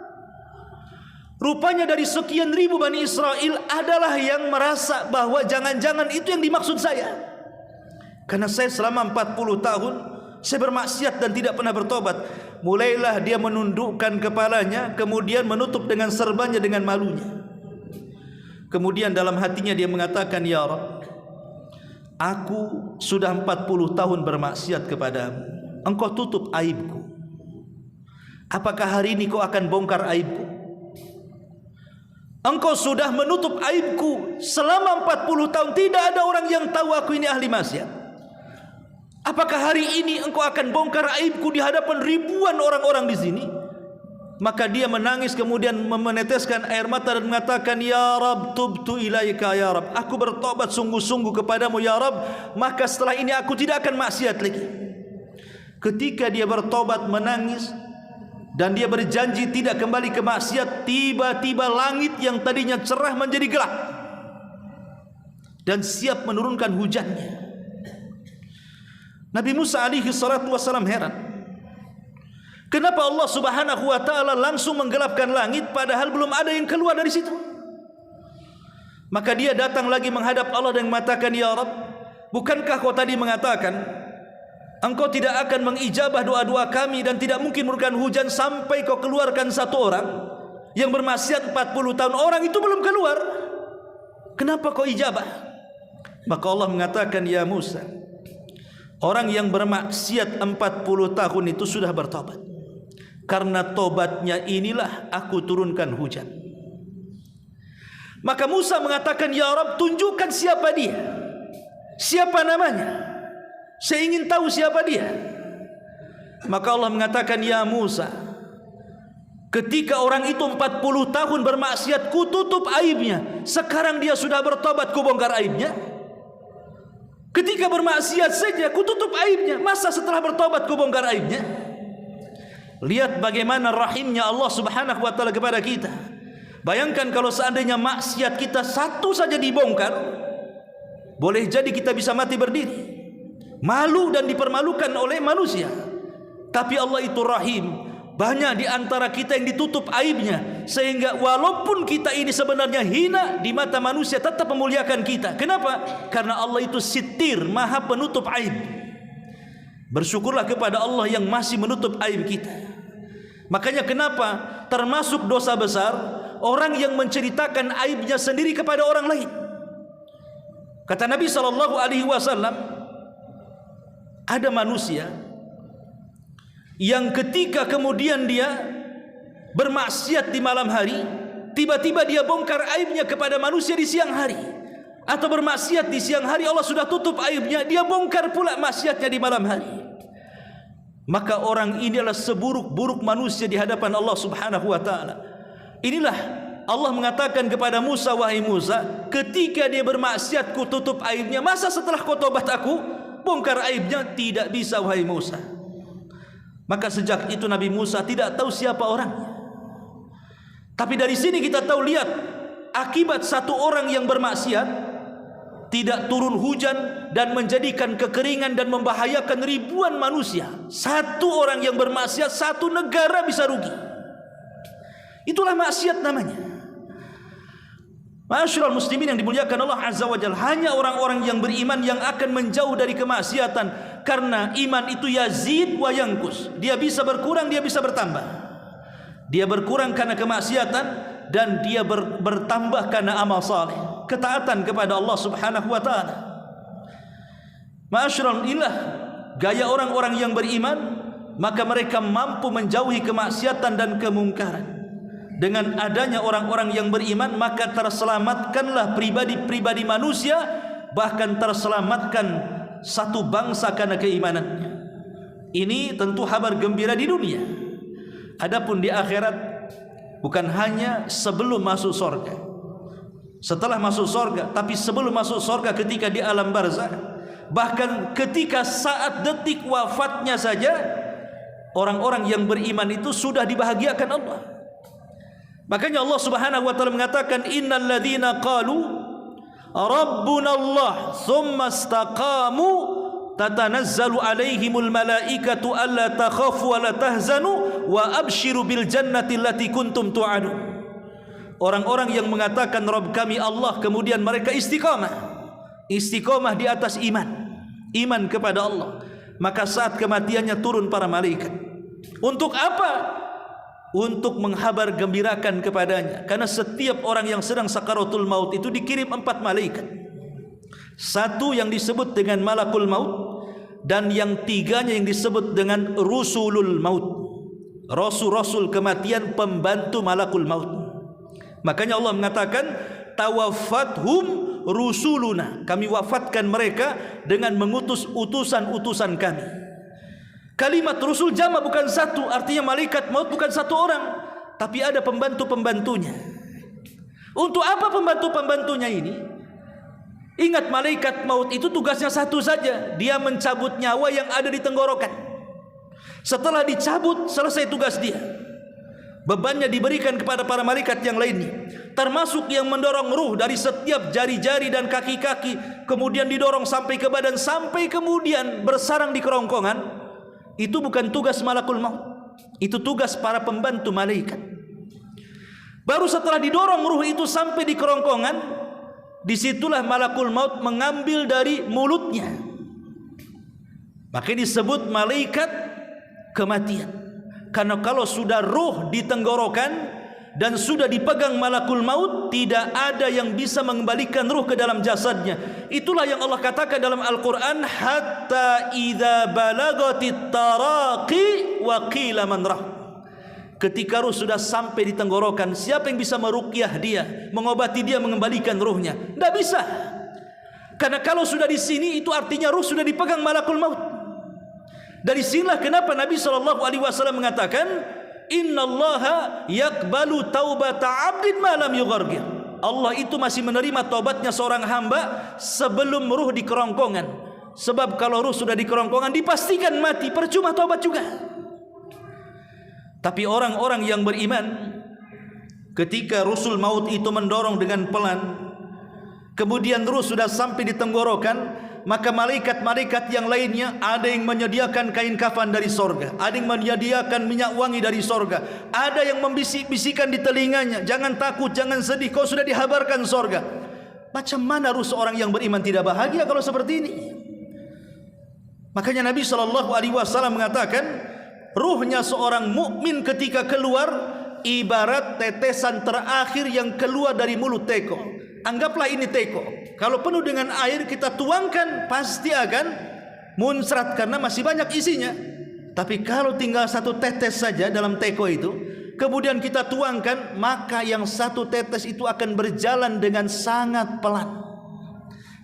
Rupanya dari sekian ribu Bani Israel adalah yang merasa bahwa jangan-jangan itu yang dimaksud saya. Karena saya selama 40 tahun saya bermaksiat dan tidak pernah bertobat. Mulailah dia menundukkan kepalanya, kemudian menutup dengan serbannya dengan malunya. Kemudian dalam hatinya dia mengatakan, ya Rabb, aku sudah 40 tahun bermaksiat kepadamu, engkau tutup aibku. Apakah hari ini kau akan bongkar aibku? Engkau sudah menutup aibku selama 40 tahun, tidak ada orang yang tahu aku ini ahli maksiat. Apakah hari ini engkau akan bongkar aibku di hadapan ribuan orang-orang di sini? Maka dia menangis, kemudian meneteskan air mata dan mengatakan, ya Rabb, tubtu ilaika ya Rabb, aku bertobat sungguh-sungguh kepadamu ya Rabb, maka setelah ini aku tidak akan maksiat lagi. Ketika dia bertobat, menangis, dan dia berjanji tidak kembali ke maksiat, tiba-tiba langit yang tadinya cerah menjadi gelap dan siap menurunkan hujannya. Nabi Musa alaihi salatu wassalam heran, kenapa Allah subhanahu wa ta'ala langsung menggelapkan langit padahal belum ada yang keluar dari situ. Maka dia datang lagi menghadap Allah dan mengatakan, ya Rabb, bukankah kau tadi mengatakan engkau tidak akan mengijabah doa-doa kami dan tidak mungkin menurunkan hujan sampai kau keluarkan satu orang yang bermaksiat 40 tahun. Orang itu belum keluar, kenapa kau ijabah? Maka Allah mengatakan, ya Musa, orang yang bermaksiat 40 tahun itu sudah bertobat. Karena tobatnya inilah aku turunkan hujan. Maka Musa mengatakan, ya Rabb, tunjukkan siapa dia, siapa namanya, saya ingin tahu siapa dia. Maka Allah mengatakan, ya Musa, ketika orang itu 40 tahun bermaksiat, ku tutup aibnya. Sekarang dia sudah bertobat, ku bongkar aibnya. Ketika bermaksiat saja ku tutup aibnya, masa setelah bertobat ku bongkar aibnya? Lihat bagaimana rahimnya Allah Subhanahu wa taala kepada kita. Bayangkan kalau seandainya maksiat kita satu saja dibongkar, boleh jadi kita bisa mati berdiri, malu dan dipermalukan oleh manusia. Tapi Allah itu rahim. Banyak di antara kita yang ditutup aibnya, sehingga walaupun kita ini sebenarnya hina di mata manusia, tetap memuliakan kita. Kenapa? Karena Allah itu sitir, maha penutup aib. Bersyukurlah kepada Allah yang masih menutup aib kita. Makanya kenapa termasuk dosa besar orang yang menceritakan aibnya sendiri kepada orang lain. Kata Nabi SAW, ada manusia yang ketika kemudian dia bermaksiat di malam hari, tiba-tiba dia bongkar aibnya kepada manusia di siang hari, atau bermaksiat di siang hari Allah sudah tutup aibnya, dia bongkar pula maksiatnya di malam hari. Maka orang ini adalah seburuk-buruk manusia di hadapan Allah Subhanahu wa taala. Inilah Allah mengatakan kepada Musa, wahai Musa, ketika dia bermaksiat ku tutup aibnya, masa setelah kau tobat aku bongkar aibnya? Tidak bisa wahai Musa. Maka sejak itu Nabi Musa tidak tahu siapa orangnya. Tapi dari sini kita tahu, lihat akibat satu orang yang bermaksiat, tidak turun hujan dan menjadikan kekeringan dan membahayakan ribuan manusia. Satu orang yang bermaksiat, satu negara bisa rugi. Itulah maksiat namanya. Ma'asyiral muslimin yang dimuliakan Allah Azza wa Jalla, hanya orang-orang yang beriman yang akan menjauh dari kemaksiatan. Karena iman itu yazid wa yankus, dia bisa berkurang, dia bisa bertambah. Dia berkurang karena kemaksiatan, dan dia bertambah karena amal saleh, ketaatan kepada Allah Subhanahu wa taala. Ma'asyiral, inilah gaya orang-orang yang beriman, maka mereka mampu menjauhi kemaksiatan dan kemungkaran. Dengan adanya orang-orang yang beriman, maka terselamatkanlah pribadi-pribadi manusia, bahkan terselamatkan satu bangsa karena keimanannya. Ini tentu kabar gembira di dunia. Adapun di akhirat, bukan hanya sebelum masuk surga, setelah masuk surga, tapi sebelum masuk surga, ketika di alam barzakh, bahkan ketika saat detik wafatnya saja, orang-orang yang beriman itu sudah dibahagiakan Allah. Makanya Allah Subhanahu wa taala mengatakan, innal ladzina qalu rabbuna Allah tsumma istaqamu tatanazzalu alaihimul malaikatu alla takhafu wa la tahzanu wa abshiru bil jannati allati kuntum tu'adun. Orang-orang yang mengatakan Rabb kami Allah, kemudian mereka istiqamah di atas iman kepada Allah, maka saat kematiannya turun para malaikat. Untuk apa? Untuk menghabar gembirakan kepadanya. Karena setiap orang yang sedang sakaratul maut itu dikirim 4 malaikat. Satu yang disebut dengan malakul maut, dan yang tiganya yang disebut dengan rusulul maut, rasul-rasul kematian, pembantu malakul maut. Makanya Allah mengatakan tawaffathum rusuluna, kami wafatkan mereka dengan mengutus utusan-utusan kami. Kalimat rusul jamak, bukan satu, artinya malaikat maut bukan satu orang, tapi ada pembantu-pembantunya. Untuk apa pembantu-pembantunya ini? Ingat, malaikat maut itu tugasnya satu saja, dia mencabut nyawa yang ada di tenggorokan. Setelah dicabut, selesai tugas dia. Bebannya diberikan kepada para malaikat yang lainnya, termasuk yang mendorong ruh dari setiap jari-jari dan kaki-kaki, kemudian didorong sampai ke badan, sampai kemudian bersarang di kerongkongan. Itu bukan tugas malakul maut, itu tugas para pembantu malaikat. Baru setelah didorong ruh itu sampai di kerongkongan, disitulah malakul maut mengambil dari mulutnya. Makanya disebut malaikat kematian. Karena kalau sudah ruh di tenggorokan dan sudah dipegang malakul maut, tidak ada yang bisa mengembalikan ruh ke dalam jasadnya. Itulah yang Allah katakan dalam Al-Quran, hatta idza balagatit taraqi wa qila man rah. Ketika ruh sudah sampai di tenggorokan, siapa yang bisa meruqyah dia, mengobati dia, mengembalikan ruhnya? Tidak bisa. Karena kalau sudah di sini, itu artinya ruh sudah dipegang malakul maut. Dari sinilah kenapa Nabi SAW mengatakan, innallaha yaqbalu taubata 'abdin ma lam yughargir. Allah itu masih menerima taubatnya seorang hamba sebelum ruh di kerongkongan. Sebab kalau ruh sudah di kerongkongan dipastikan mati, percuma taubat juga. Tapi orang-orang yang beriman, ketika rusul maut itu mendorong dengan pelan, kemudian ruh sudah sampai di tenggorokan, maka malaikat-malaikat yang lainnya ada yang menyediakan kain kafan dari sorga, ada yang menyediakan minyak wangi dari sorga, ada yang membisik-bisikan di telinganya, jangan takut, jangan sedih, kau sudah dihabarkan sorga. Macam mana ruh seorang yang beriman tidak bahagia kalau seperti ini? Makanya Nabi SAW mengatakan, ruhnya seorang mukmin ketika keluar ibarat tetesan terakhir yang keluar dari mulut teko. Anggaplah ini teko. Kalau penuh dengan air kita tuangkan pasti akan muncrat karena masih banyak isinya. Tapi kalau tinggal satu tetes saja dalam teko itu, kemudian kita tuangkan, maka yang satu tetes itu akan berjalan dengan sangat pelan.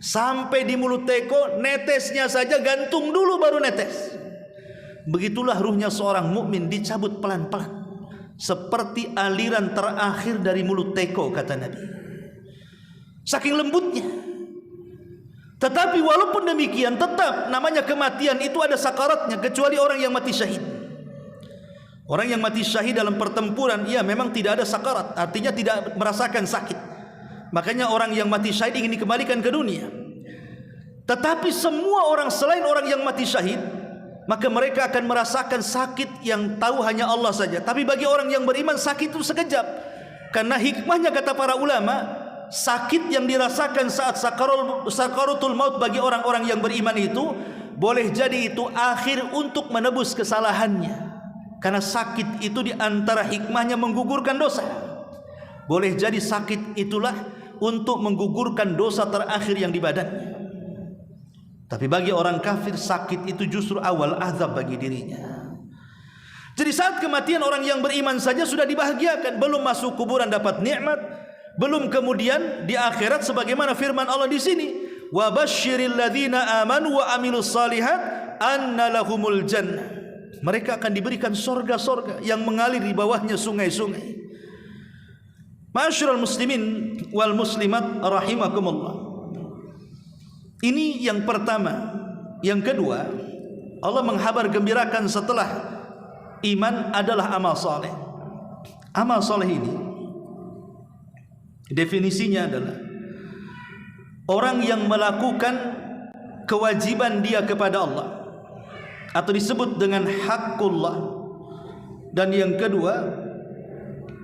Sampai di mulut teko, netesnya saja gantung dulu baru netes. Begitulah ruhnya seorang mukmin dicabut pelan-pelan, seperti aliran terakhir dari mulut teko, kata Nabi. Saking lembutnya. Tetapi walaupun demikian, tetap namanya kematian itu ada sakaratnya, kecuali orang yang mati syahid. Orang yang mati syahid dalam pertempuran, ya memang tidak ada sakarat, artinya tidak merasakan sakit. Makanya orang yang mati syahid ingin dikembalikan ke dunia. Tetapi semua orang selain orang yang mati syahid, maka mereka akan merasakan sakit yang tahu hanya Allah saja. Tapi bagi orang yang beriman, sakit itu sekejap. Karena hikmahnya, kata para ulama, sakit yang dirasakan saat sakaratul maut bagi orang-orang yang beriman itu boleh jadi itu akhir untuk menebus kesalahannya. Karena sakit itu diantara hikmahnya menggugurkan dosa. Boleh jadi sakit itulah untuk menggugurkan dosa terakhir yang di badannya. Tapi bagi orang kafir, sakit itu justru awal azab bagi dirinya. Jadi saat kematian orang yang beriman saja sudah dibahagiakan, belum masuk kuburan dapat nikmat, belum kemudian di akhirat sebagaimana firman Allah di sini, wa basyiril ladzina amanu wa amilus shalihat anna lahumul jannah. Mereka akan diberikan sorga-sorga yang mengalir di bawahnya sungai-sungai. Ma'asyiral muslimin wal muslimat rahimakumullah. Ini yang pertama. Yang kedua, Allah menghabar gembirakan setelah iman adalah amal soleh. Amal soleh ini definisinya adalah orang yang melakukan kewajiban dia kepada Allah, atau disebut dengan haqqullah. Dan yang kedua,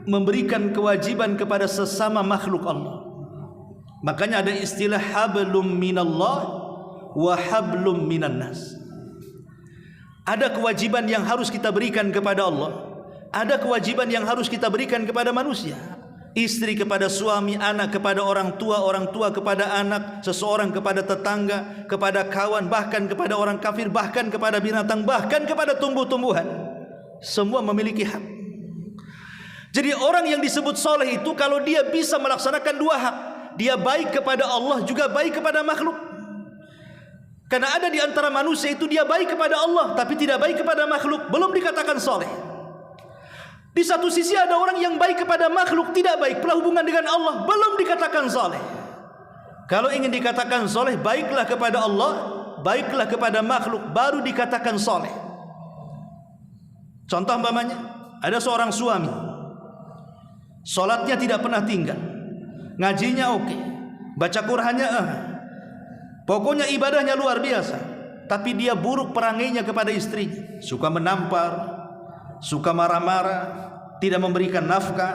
memberikan kewajiban kepada sesama makhluk Allah. Makanya ada istilah hablum minallah wa hablum minan nas. Ada kewajiban yang harus kita berikan kepada Allah, ada kewajiban yang harus kita berikan kepada manusia. Istri kepada suami, anak kepada orang tua kepada anak, seseorang kepada tetangga, kepada kawan, bahkan kepada orang kafir, bahkan kepada binatang, bahkan kepada tumbuh-tumbuhan. Semua memiliki hak. Jadi orang yang disebut soleh itu kalau dia bisa melaksanakan dua hak, dia baik kepada Allah juga baik kepada makhluk. Karena ada di antara manusia itu dia baik kepada Allah tapi tidak baik kepada makhluk, belum dikatakan soleh. Di satu sisi ada orang yang baik kepada makhluk, tidak baik pula hubungan dengan Allah, belum dikatakan soleh. Kalau ingin dikatakan soleh, baiklah kepada Allah, baiklah kepada makhluk, baru dikatakan soleh. Contoh umpamanya, ada seorang suami, solatnya tidak pernah tinggal, ngajinya oke, baca Qur'annya pokoknya ibadahnya luar biasa, tapi dia buruk perangainya kepada istrinya, suka menampar, suka marah-marah, tidak memberikan nafkah,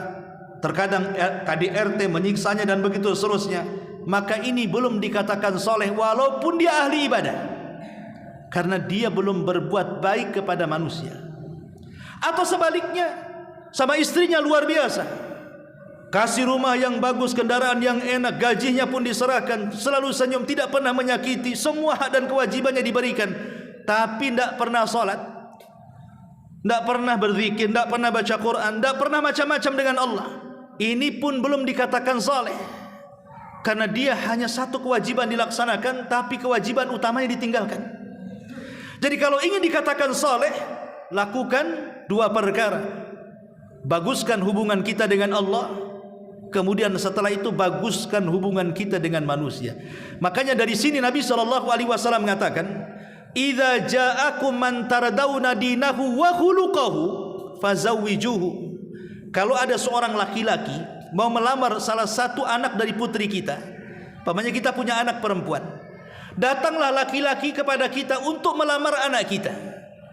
terkadang KDRT menyiksanya dan begitu seterusnya. Maka ini belum dikatakan soleh walaupun dia ahli ibadah, karena dia belum berbuat baik kepada manusia. Atau sebaliknya, sama istrinya luar biasa, kasih rumah yang bagus, kendaraan yang enak, gajinya pun diserahkan, selalu senyum, tidak pernah menyakiti, semua hak dan kewajibannya diberikan, tapi tidak pernah sholat, tidak pernah berzikir, tidak pernah baca Quran, tidak pernah macam-macam dengan Allah. Ini pun belum dikatakan soleh, karena dia hanya satu kewajiban dilaksanakan, tapi kewajiban utamanya ditinggalkan. Jadi kalau ingin dikatakan soleh, lakukan dua perkara: baguskan hubungan kita dengan Allah, Kemudian setelah itu baguskan hubungan kita dengan manusia. Makanya dari sini Nabi SAW mengatakan, "Idza ja'akum man tardawna dinahu wa khuluquhu fazawwijuhu." Kalau ada seorang laki-laki mau melamar salah satu anak dari putri kita, umpamanya kita punya anak perempuan, datanglah laki-laki kepada kita untuk melamar anak kita.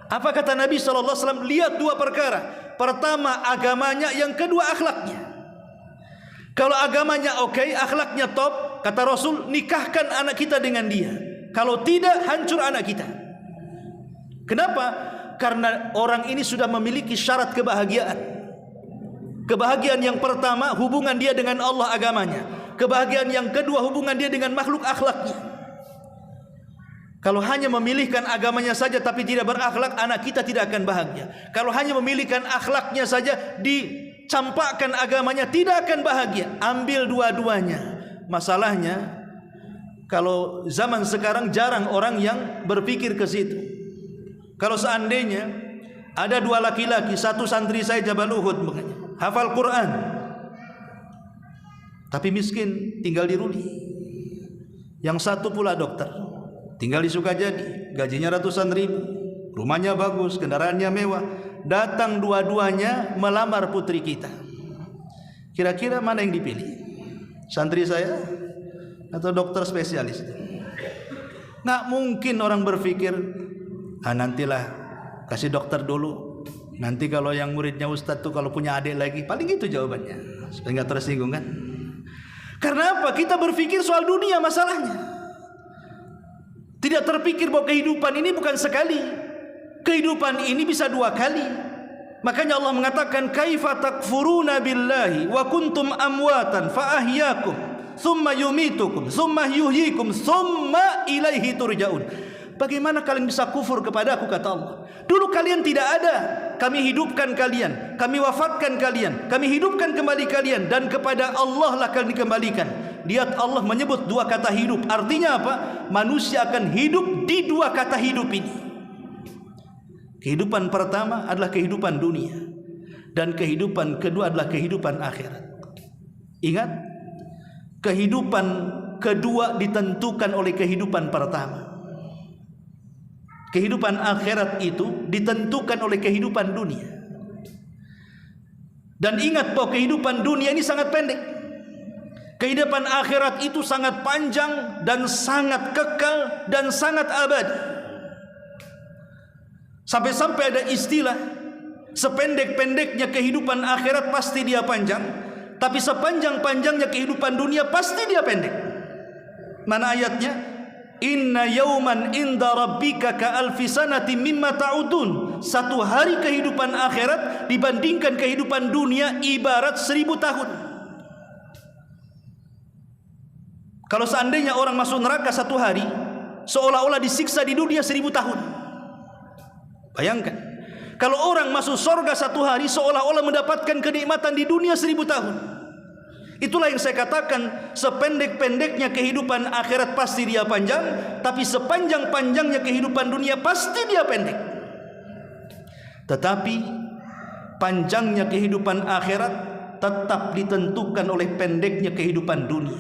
Apa kata Nabi SAW? Lihat dua perkara. Pertama agamanya, yang kedua akhlaknya. Kalau agamanya oke, akhlaknya top, kata Rasul, nikahkan anak kita dengan dia. Kalau tidak, hancur anak kita. Kenapa? Karena orang ini sudah memiliki syarat kebahagiaan. Kebahagiaan yang pertama, hubungan dia dengan Allah, agamanya. Kebahagiaan yang kedua, hubungan dia dengan makhluk, akhlaknya. Kalau hanya memilihkan agamanya saja tapi tidak berakhlak, anak kita tidak akan bahagia. Kalau hanya memilihkan akhlaknya saja, campakkan agamanya, tidak akan bahagia. Ambil dua-duanya. Masalahnya kalau zaman sekarang jarang orang yang berpikir ke situ. Kalau seandainya ada dua laki-laki, satu santri saya Jabal Uhud, hafal Quran tapi miskin, tinggal di Ruli. Yang satu pula dokter, tinggal di Sukajadi, gajinya ratusan ribu, rumahnya bagus, kendaraannya mewah. Datang dua-duanya melamar putri kita. Kira-kira mana yang dipilih? Santri saya atau dokter spesialis? Nggak mungkin orang berpikir, nantilah kasih dokter dulu. Nanti kalau yang muridnya ustadz tuh kalau punya adik lagi, paling gitu jawabannya, supaya nggak tersinggung kan? Karena apa? Kita berpikir soal dunia masalahnya. Tidak terpikir bahwa kehidupan ini bukan sekali. Kehidupan ini bisa dua kali. Makanya Allah mengatakan, kaifa takfuruna billahi wa kuntum amwatan fa ahyaakum thumma yumitukum thumma yuhyikum thumma ilaihi turja'un. Bagaimana kalian bisa kufur kepada aku, kata Allah. Dulu kalian tidak ada, kami hidupkan kalian, kami wafatkan kalian, kami hidupkan kembali kalian, dan kepada Allah lah kalian dikembalikan. Lihat, Allah menyebut dua kata hidup. Artinya apa? Manusia akan hidup di dua kata hidup ini. Kehidupan pertama adalah kehidupan dunia, dan kehidupan kedua adalah kehidupan akhirat. Ingat, kehidupan kedua ditentukan oleh kehidupan pertama. Kehidupan akhirat itu ditentukan oleh kehidupan dunia. Dan ingat bahwa kehidupan dunia ini sangat pendek. Kehidupan akhirat itu sangat panjang dan sangat kekal dan sangat abadi. Sampai-sampai ada istilah, sependek-pendeknya kehidupan akhirat pasti dia panjang, tapi sepanjang-panjangnya kehidupan dunia pasti dia pendek. Mana ayatnya? Inna yawman inda rabbika ka alfi sanatin mimma ta'udun. Satu hari kehidupan akhirat dibandingkan kehidupan dunia ibarat 1000 tahun. Kalau seandainya orang masuk neraka satu hari, seolah-olah disiksa di dunia 1000 tahun. Bayangkan, kalau orang masuk surga satu hari, seolah-olah mendapatkan kenikmatan di dunia 1000 tahun. Itulah yang saya katakan, sependek-pendeknya kehidupan akhirat pasti dia panjang, tapi sepanjang-panjangnya kehidupan dunia pasti dia pendek. Tetapi panjangnya kehidupan akhirat tetap ditentukan oleh pendeknya kehidupan dunia.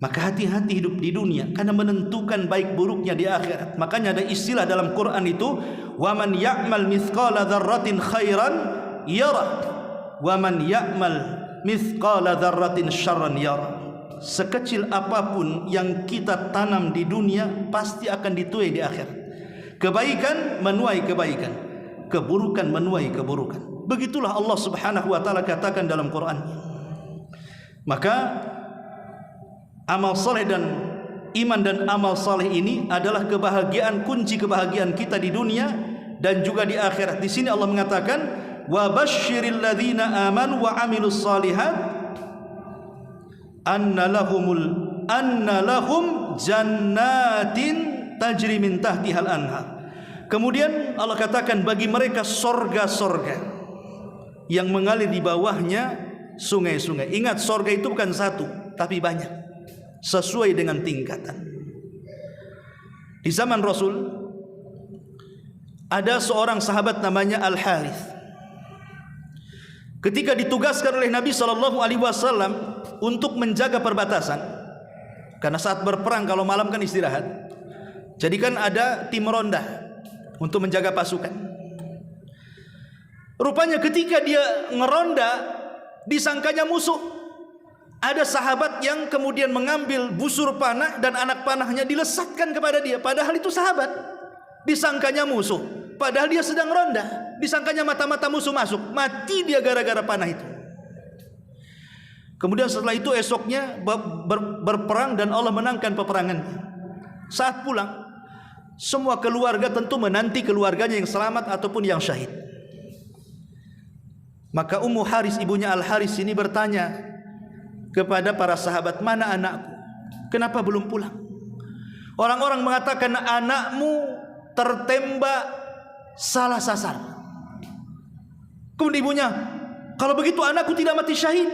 Maka hati-hati hidup di dunia, karena menentukan baik buruknya di akhirat. Makanya ada istilah dalam Quran itu, "Waman ya'mal mithqala dzarratin khairan yarah, waman ya'mal mithqala dzarratin syarran yarah." Sekecil apapun yang kita tanam di dunia pasti akan dituai di akhirat. Kebaikan menuai kebaikan, keburukan menuai keburukan. Begitulah Allah Subhanahu wa taala katakan dalam Quran. Maka amal saleh dan iman dan amal saleh ini adalah kebahagiaan, kunci kebahagiaan kita di dunia dan juga di akhirat. Di sini Allah mengatakan, wa basyiril ladzina amanu wa amilus shalihat anna lahum jannatin tajri min tahtihal anhar. Kemudian Allah katakan, bagi mereka sorga-sorga yang mengalir di bawahnya sungai-sungai. Ingat, sorga itu bukan satu tapi banyak, sesuai dengan tingkatan. Di zaman Rasul ada seorang sahabat namanya Al-Harith. ketika ditugaskan oleh Nabi SAW untuk menjaga perbatasan, karena saat berperang kalau malam kan istirahat, jadi kan ada tim ronda untuk menjaga pasukan. Rupanya ketika dia ngeronda, disangkanya musuh. Ada sahabat yang kemudian mengambil busur panah dan anak panahnya dilesatkan kepada dia, padahal itu sahabat. Disangkanya musuh, padahal dia sedang ronda. Disangkanya mata-mata musuh masuk, mati dia gara-gara panah itu. Kemudian setelah itu esoknya berperang dan Allah menangkan peperangan. Saat pulang, semua keluarga tentu menanti keluarganya yang selamat ataupun yang syahid. Maka Ummu Haris, ibunya Al Haris ini bertanya kepada para sahabat, mana anakku? Kenapa belum pulang? Orang-orang mengatakan anakmu tertembak salah sasar. Kemudian ibunya, kalau begitu anakku tidak mati syahid,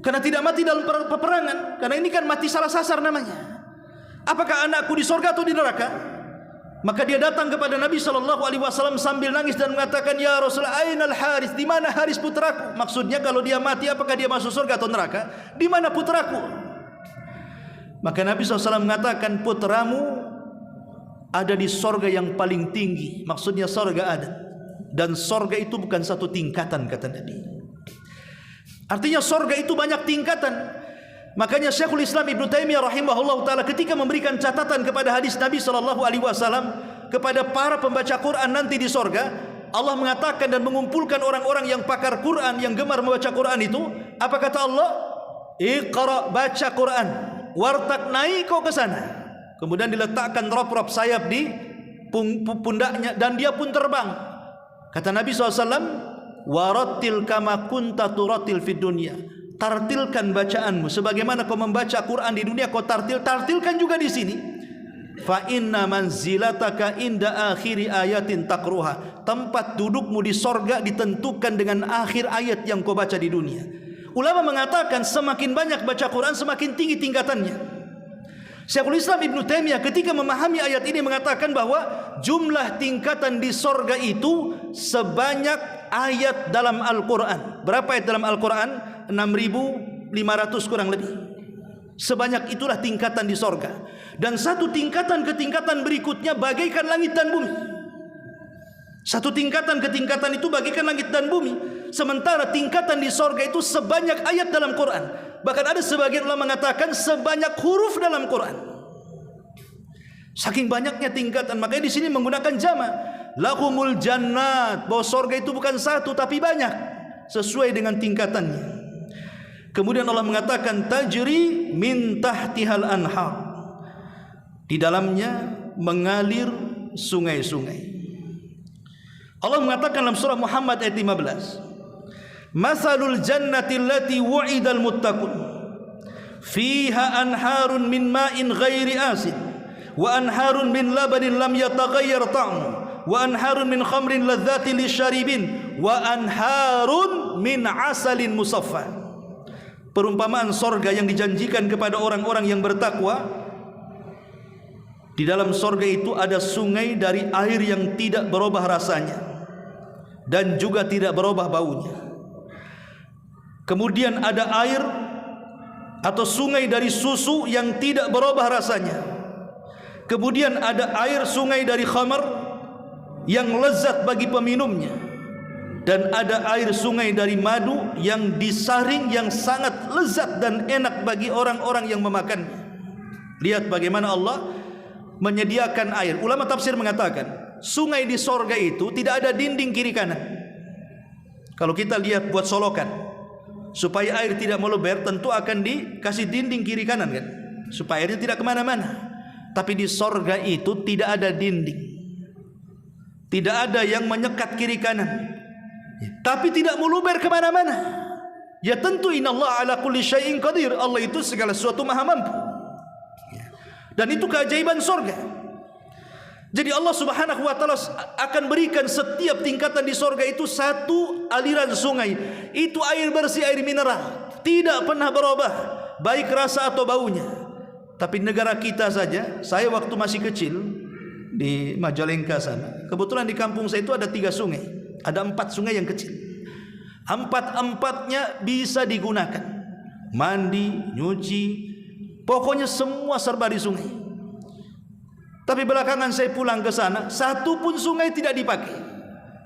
karena tidak mati dalam peperangan, karena ini kan mati salah sasar namanya. Apakah anakku di surga atau di neraka? Maka dia datang kepada Nabi SAW sambil nangis dan mengatakan, ya Rasulullah, ainal Haris, di mana Haris putraku? Maksudnya kalau dia mati, apakah dia masuk surga atau neraka? Di mana putraku? Maka Nabi SAW mengatakan, putramu ada di surga yang paling tinggi. Maksudnya surga ada, dan surga itu bukan satu tingkatan, kata Nabi. Artinya surga itu banyak tingkatan. Makanya Syekhul Islam Ibnu Taimiyah rahimahullah taala ketika memberikan catatan kepada hadis Nabi SAW kepada para pembaca Quran nanti di sorga, Allah mengatakan dan mengumpulkan orang-orang yang pakar Quran, yang gemar membaca Quran itu. Apa kata Allah? Iqra, baca Quran, wartak, naik kau ke sana. Kemudian diletakkan rop-rop sayap di pundaknya dan dia pun terbang. Kata Nabi SAW, warattil kama kunta turatil fid dunya. Tartilkan bacaanmu sebagaimana kau membaca Quran di dunia, kau tartilkan juga di sini. Fa inna manzilataka inda akhiri ayatin takruha. Tempat dudukmu di sorga ditentukan dengan akhir ayat yang kau baca di dunia. Ulama mengatakan semakin banyak baca Quran semakin tinggi tingkatannya. Syekhul Islam Ibnu Taimiyah ketika memahami ayat ini mengatakan bahwa jumlah tingkatan di sorga itu sebanyak ayat dalam Al-Quran. Berapa ayat dalam Al-Quran? 6.500 kurang lebih. Sebanyak itulah tingkatan di sorga. Dan satu tingkatan ke tingkatan berikutnya bagaikan langit dan bumi. Satu tingkatan ke tingkatan itu bagaikan langit dan bumi. Sementara tingkatan di sorga itu sebanyak ayat dalam Quran. Bahkan ada sebagian ulama mengatakan sebanyak huruf dalam Quran. Saking banyaknya tingkatan, makanya di sini menggunakan jama'. Lahumul jannat, bahwa sorga itu bukan satu tapi banyak, sesuai dengan tingkatannya. Kemudian Allah mengatakan tajri min tahtihal anhar, di dalamnya mengalir sungai-sungai. Allah mengatakan dalam surah Muhammad ayat 15, masalul jannati allati wu'idal muttaqun fiha anharun min ma'in ghairi asin wa anharun min labanin lam yataghayyar ta'mu wa anharun min khamrin ladzatin lisyaribin wa anharun min asalin musaffa. Perumpamaan sorga yang dijanjikan kepada orang-orang yang bertakwa. Di dalam sorga itu ada sungai dari air yang tidak berubah rasanya dan juga tidak berubah baunya. Kemudian ada air atau sungai dari susu yang tidak berubah rasanya. Kemudian ada air sungai dari khamar yang lezat bagi peminumnya. Dan ada air sungai dari madu yang disaring yang sangat lezat dan enak bagi orang-orang yang memakannya. Lihat bagaimana Allah menyediakan air. Ulama tafsir mengatakan sungai di sorga itu tidak ada dinding kiri kanan. Kalau kita lihat buat solokan, supaya air tidak meluber, tentu akan dikasih dinding kiri kanan kan, supaya airnya tidak kemana-mana. Tapi di sorga itu tidak ada dinding, tidak ada yang menyekat kiri kanan, tapi tidak meluber kemana-mana. Ya tentu innallaha ala kulli syai'in qadir, Allah itu segala sesuatu maha mampu. Dan itu keajaiban sorga. Jadi Allah subhanahu wa ta'ala akan berikan setiap tingkatan di sorga itu satu aliran sungai. Itu air bersih, air mineral, tidak pernah berubah baik rasa atau baunya. Tapi negara kita saja, saya waktu masih kecil di Majalengka sana, kebetulan di kampung saya itu ada 3 sungai. Ada 4 sungai yang kecil. Empat-empatnya bisa digunakan. Mandi, nyuci, pokoknya semua serba di sungai. Tapi belakangan saya pulang ke sana, satu pun sungai tidak dipakai.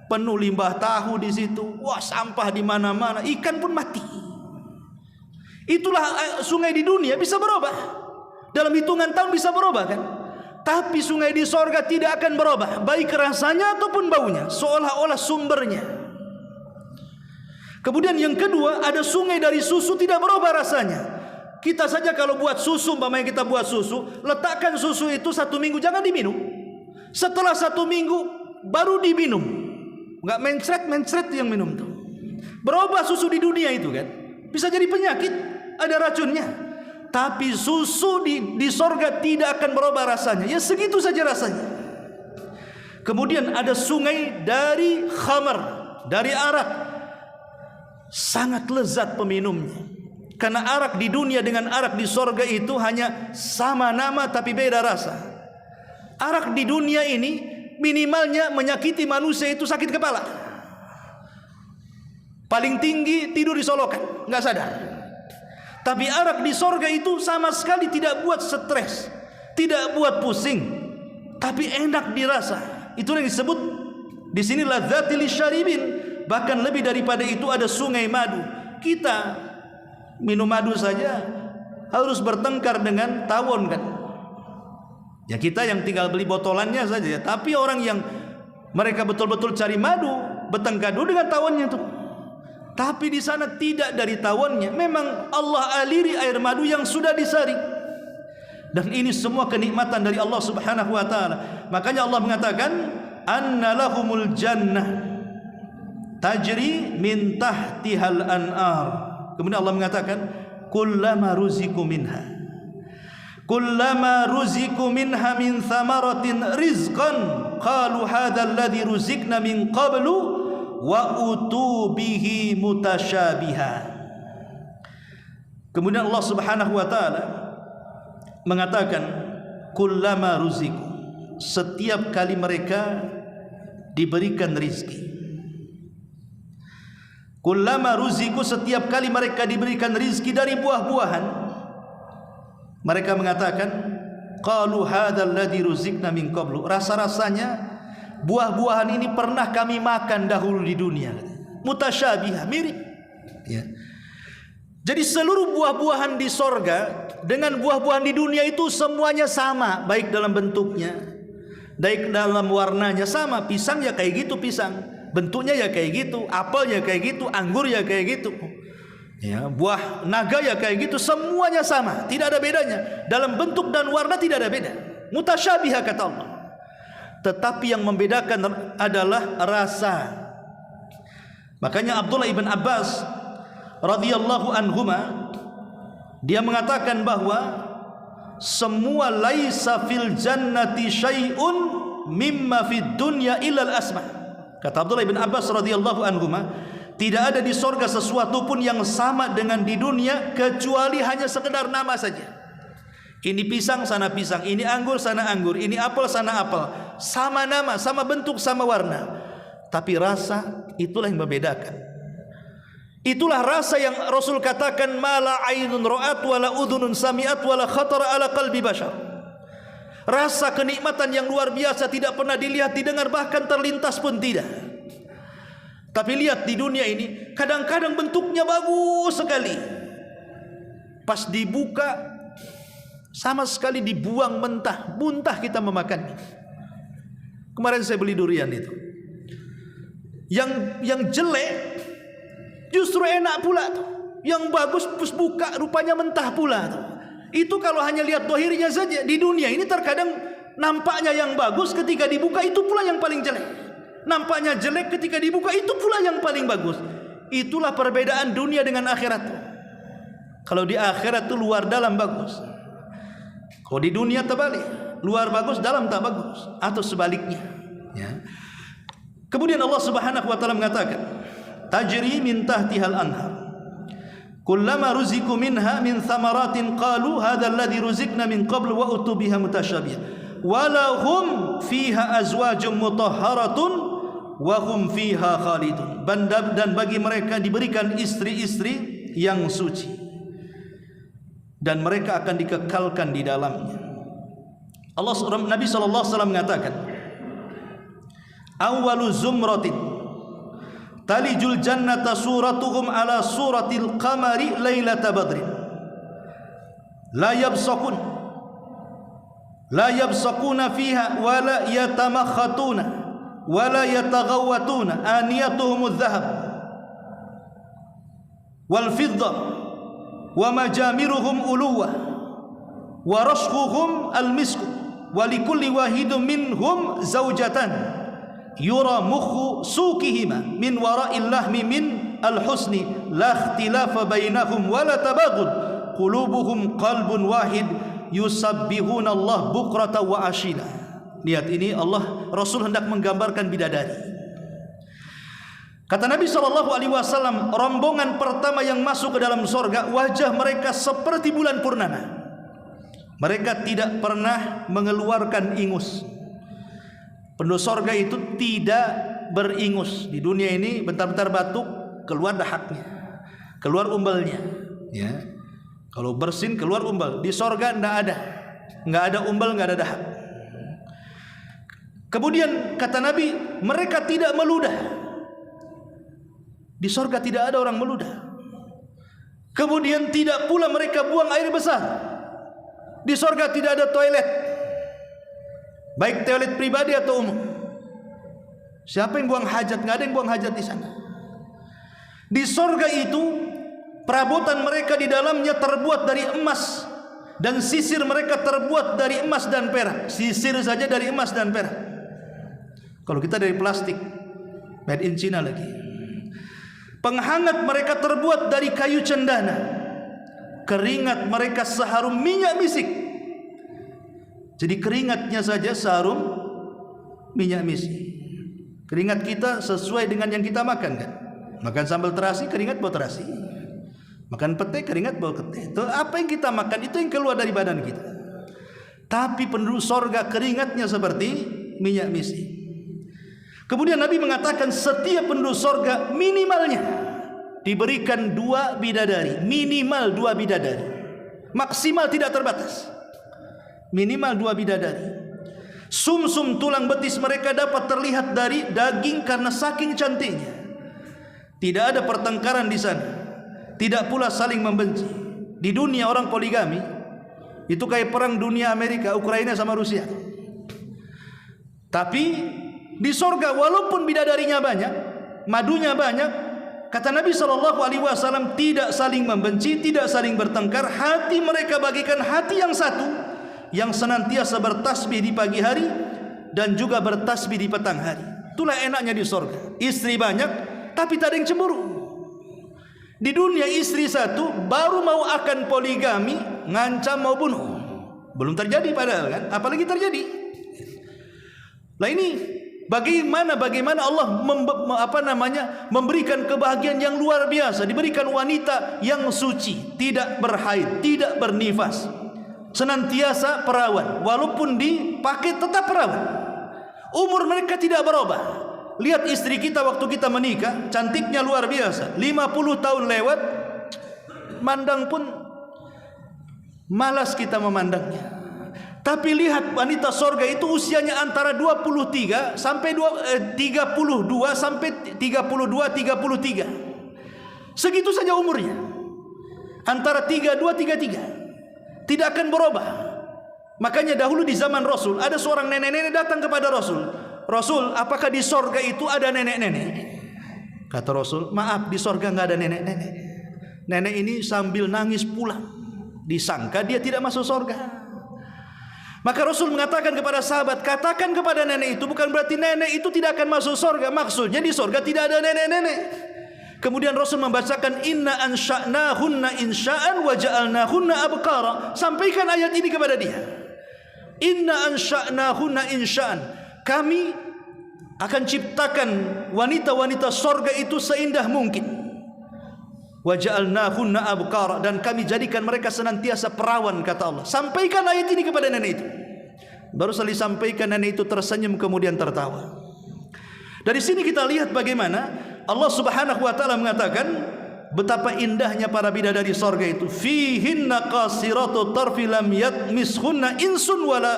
Penuh limbah tahu di situ. Wah, sampah di mana-mana, ikan pun mati. Itulah sungai di dunia bisa berubah. Dalam hitungan tahun bisa berubah kan? Tapi sungai di sorga tidak akan berubah, baik rasanya ataupun baunya, seolah-olah sumbernya. Kemudian yang kedua, ada sungai dari susu tidak berubah rasanya. Kita saja kalau buat susu, umpamanya kita buat susu, letakkan susu itu 1 minggu, jangan diminum. Setelah 1 minggu baru diminum. Enggak mencret yang minum tuh. Berubah susu di dunia itu kan. Bisa jadi penyakit, ada racunnya. Tapi susu di sorga tidak akan berubah rasanya. Ya segitu saja rasanya. Kemudian ada sungai dari khamar, dari arak. Sangat lezat peminumnya. Karena arak di dunia dengan arak di sorga itu hanya sama nama tapi beda rasa. Arak di dunia ini minimalnya menyakiti manusia itu sakit kepala. Paling tinggi tidur di solokan, nggak sadar. Tapi arak di sorga itu sama sekali tidak buat stres, tidak buat pusing, tapi enak dirasa. Itu yang disebut di sini ladzatil syaribin. Bahkan lebih daripada itu ada sungai madu. Kita minum madu saja harus bertengkar dengan tawon kan. Ya kita yang tinggal beli botolannya saja. Tapi orang yang mereka betul-betul cari madu bertengkar dulu dengan tawonnya itu. Tapi di sana tidak dari tawonnya. Memang Allah aliri air madu yang sudah disaring. Dan ini semua kenikmatan dari Allah Subhanahu wa taala. Makanya Allah mengatakan anna lahumul jannah tajri min tahtihal an'ar. Kemudian Allah mengatakan kullama ruziku minha min thamaratin rizqan qalu hadzal ladzi ruzikna min qablu wa utu bihi mutasyabiha. Kemudian Allah Subhanahu wa taala mengatakan kullama ruziku, setiap kali mereka diberikan rizki. Kullama ruziku, setiap kali mereka diberikan rizki dari buah-buahan, mereka mengatakan qalu hadzal ladzi ruzikna min qablu, rasa-rasanya buah-buahan ini pernah kami makan dahulu di dunia. Mutasyabihah, mirip ya. Jadi seluruh buah-buahan di sorga dengan buah-buahan di dunia itu semuanya sama, baik dalam bentuknya, baik dalam warnanya sama. Pisang ya kayak gitu pisang, bentuknya ya kayak gitu, apel ya kayak gitu, anggur ya kayak gitu. Ya, buah naga ya kayak gitu, semuanya sama, tidak ada bedanya. Dalam bentuk dan warna tidak ada beda. Mutasyabihah kata Allah. Tetapi yang membedakan adalah rasa. Makanya Abdullah ibn Abbas radhiyallahu anhuma dia mengatakan bahwa semua laisa fil jannati syai'un mimma fid dunya illa al-asma. Kata Abdullah ibn Abbas radhiyallahu anhuma, tidak ada di sorga sesuatu pun yang sama dengan di dunia kecuali hanya sekedar nama saja. Ini pisang sana pisang, ini anggur sana anggur, ini apel sana apel, sama nama, sama bentuk, sama warna. Tapi rasa itulah yang membedakan. Itulah rasa yang Rasul katakan mala ainun ra'at wala udhunun sami'at wala khatara ala qalbi bashar. Rasa kenikmatan yang luar biasa tidak pernah dilihat, didengar, bahkan terlintas pun tidak. Tapi lihat di dunia ini, kadang-kadang bentuknya bagus sekali. Pas dibuka sama sekali dibuang mentah, muntah kita memakannya. Kemarin saya beli durian itu. Yang jelek justru enak pula tuh. Yang bagus pas buka rupanya mentah pula tuh. Itu kalau hanya lihat dohirnya saja. Di dunia ini terkadang nampaknya yang bagus, ketika dibuka itu pula yang paling jelek. Nampaknya jelek, ketika dibuka itu pula yang paling bagus. Itulah perbedaan dunia dengan akhirat. Kalau di akhirat itu luar dalam bagus. Kalau di dunia terbalik, luar bagus dalam tak bagus, atau sebaliknya ya. Kemudian Allah Subhanahu wa taala mengatakan tajri min tahtihal anhar kullama ruziku minha min thamaratin qalu hadzal ladzi ruzikna min qablu wa utubiha mutasyabiha walahum fiha azwajum mutahharatun wa hum fiha khalidun. Dan bagi mereka diberikan istri-istri yang suci dan mereka akan dikekalkan di dalamnya. Nabi sallallahu alaihi wasallam mengatakan, awwalu zumratin talijul jannata suratuhum ala suratil qamari lailata badrin la yabsaquna fiha wa la yatamakhatuna wa la yataghawwatuna aniyatuhum adh-dhahab wal fiddah wa majamiruhum uluwa wa rashquhum al-misku wa likulli wahidin minhum zawjatan yura mukhu suqihima min wara'il lahmi min al-husni la ikhtilafa bainahum wa la tabaghud qulubuhum qalbun wahid yusabbihuna Allah bukratan wa ashila. Lihat ini Rasul hendak menggambarkan bidadari. Kata Nabi SAW, rombongan pertama yang masuk ke dalam surga, wajah mereka seperti bulan purnama. Mereka tidak pernah mengeluarkan ingus. Penduduk surga itu tidak beringus. Di dunia ini bentar-bentar batuk, keluar dahaknya, keluar umbalnya. Ya. Kalau bersin keluar umbal. Di surga nggak ada umbal, nggak ada dahak. Kemudian kata Nabi, mereka tidak meludah. Di surga tidak ada orang meludah. Kemudian tidak pula mereka buang air besar. Di surga tidak ada toilet, baik toilet pribadi atau umum. Siapa yang buang hajat? Nggak ada yang buang hajat di sana. Di surga itu perabotan mereka di dalamnya terbuat dari emas, dan sisir mereka terbuat dari emas dan perak. Sisir saja dari emas dan perak. Kalau kita dari plastik, made in China lagi. Penghangat mereka terbuat dari kayu cendana. Keringat mereka seharum minyak misik. Jadi keringatnya saja seharum minyak misik. Keringat kita sesuai dengan yang kita makan kan. Makan sambal terasi, keringat bau terasi. Makan pete, keringat bau pete. Itu apa yang kita makan, itu yang keluar dari badan kita. Tapi penduduk sorga keringatnya seperti minyak misik. Kemudian Nabi mengatakan setiap penduduk sorga minimalnya diberikan 2 bidadari. Minimal 2 bidadari. Maksimal tidak terbatas. Minimal 2 bidadari. Sumsum tulang betis mereka dapat terlihat dari daging karena saking cantiknya. Tidak ada pertengkaran di sana. Tidak pula saling membenci. Di dunia orang poligami. Itu kayak perang dunia Amerika, Ukraina sama Rusia. Tapi di surga walaupun bidadarinya banyak, madunya banyak, kata Nabi SAW, tidak saling membenci, tidak saling bertengkar. Hati mereka bagikan hati yang satu, yang senantiasa bertasbih di pagi hari dan juga bertasbih di petang hari. Itulah enaknya di surga. Istri banyak, tapi tak ada yang cemburu. Di dunia istri satu, baru mau akan poligami, ngancam mau bunuh. Belum terjadi padahal kan, apalagi terjadi. Nah ini bagaimana Allah memberikan kebahagiaan yang luar biasa. Diberikan wanita yang suci, tidak berhaid, tidak bernifas, senantiasa perawan. Walaupun dipakai tetap perawan. Umur mereka tidak berubah. Lihat istri kita waktu kita menikah, cantiknya luar biasa. 50 tahun lewat, mandang pun malas kita memandangnya. Tapi lihat wanita sorga itu usianya antara 23 sampai 32 sampai 33. Segitu saja umurnya. Antara 32-33. Tidak akan berubah. Makanya dahulu di zaman Rasul ada seorang nenek-nenek datang kepada Rasul. Rasul, apakah di sorga itu ada nenek-nenek? Kata Rasul, maaf, di sorga nggak ada nenek-nenek. Nenek ini sambil nangis pulang. Disangka dia tidak masuk sorga. Maka Rasul mengatakan kepada sahabat, katakan kepada nenek itu, bukan berarti nenek itu tidak akan masuk surga. Maksudnya di surga tidak ada nenek-nenek. Kemudian Rasul membacakan, inna ansha'nahunna insha'an wa ja'alnahunna abkara. Sampaikan ayat ini kepada dia. Inna ansha'nahunna insha'an. Kami akan ciptakan wanita-wanita surga itu seindah mungkin. Wa ja'alnahunna abkara, dan kami jadikan mereka senantiasa perawan, kata Allah. Sampaikan ayat ini kepada nenek itu. Baru sekali sampaikan, nenek itu tersenyum kemudian tertawa. Dari sini kita lihat bagaimana Allah Subhanahu wa taala mengatakan betapa indahnya para bidadari sorga itu. Fihinna qasiratu tarfi lam yatmishunna insun wala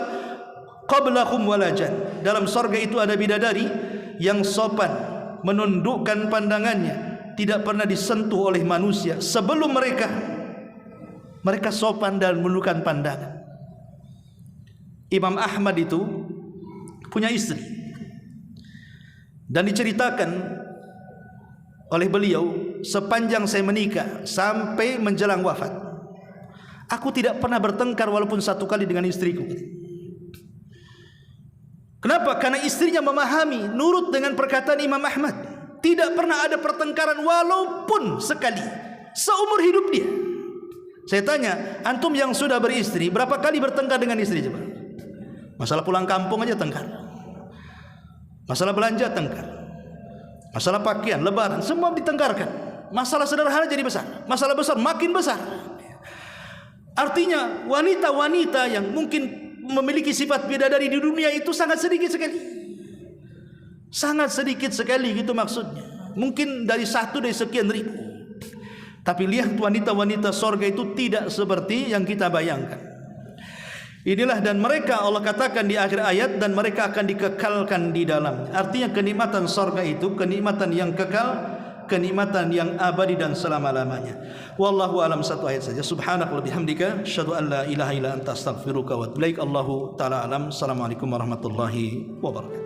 qablahum wala jan. Dalam sorga itu ada bidadari yang sopan, menundukkan pandangannya, tidak pernah disentuh oleh manusia sebelum mereka sopan dan menundukkan pandangan. Imam Ahmad itu punya istri, dan diceritakan oleh beliau, sepanjang saya menikah sampai menjelang wafat, aku tidak pernah bertengkar walaupun satu kali dengan istriku. Kenapa? Karena istrinya memahami, nurut dengan perkataan Imam Ahmad. Tidak pernah ada pertengkaran walaupun sekali seumur hidup dia. Saya tanya, antum yang sudah beristri berapa kali bertengkar dengan istri coba? Masalah pulang kampung aja tengkar, masalah belanja tengkar, masalah pakaian, lebaran, semua ditengkarkan. Masalah sederhana jadi besar, masalah besar makin besar. Artinya wanita-wanita yang mungkin memiliki sifat bidadari di dunia itu sangat sedikit sekali. Sangat sedikit sekali gitu maksudnya. Mungkin dari sekian ribu. Tapi lihat wanita-wanita sorga itu tidak seperti yang kita bayangkan. Inilah, dan mereka Allah katakan di akhir ayat, dan mereka akan dikekalkan di dalam. Artinya kenikmatan sorga itu kenikmatan yang kekal, kenikmatan yang abadi dan selama-lamanya. Wallahu alam, satu ayat saja. Subhanaka wa bihamdika asyhadu an la ilaha illa anta astaghfiruka wa atubu ilaik. Allahu taala alam. Assalamualaikum warahmatullahi wabarakatuh.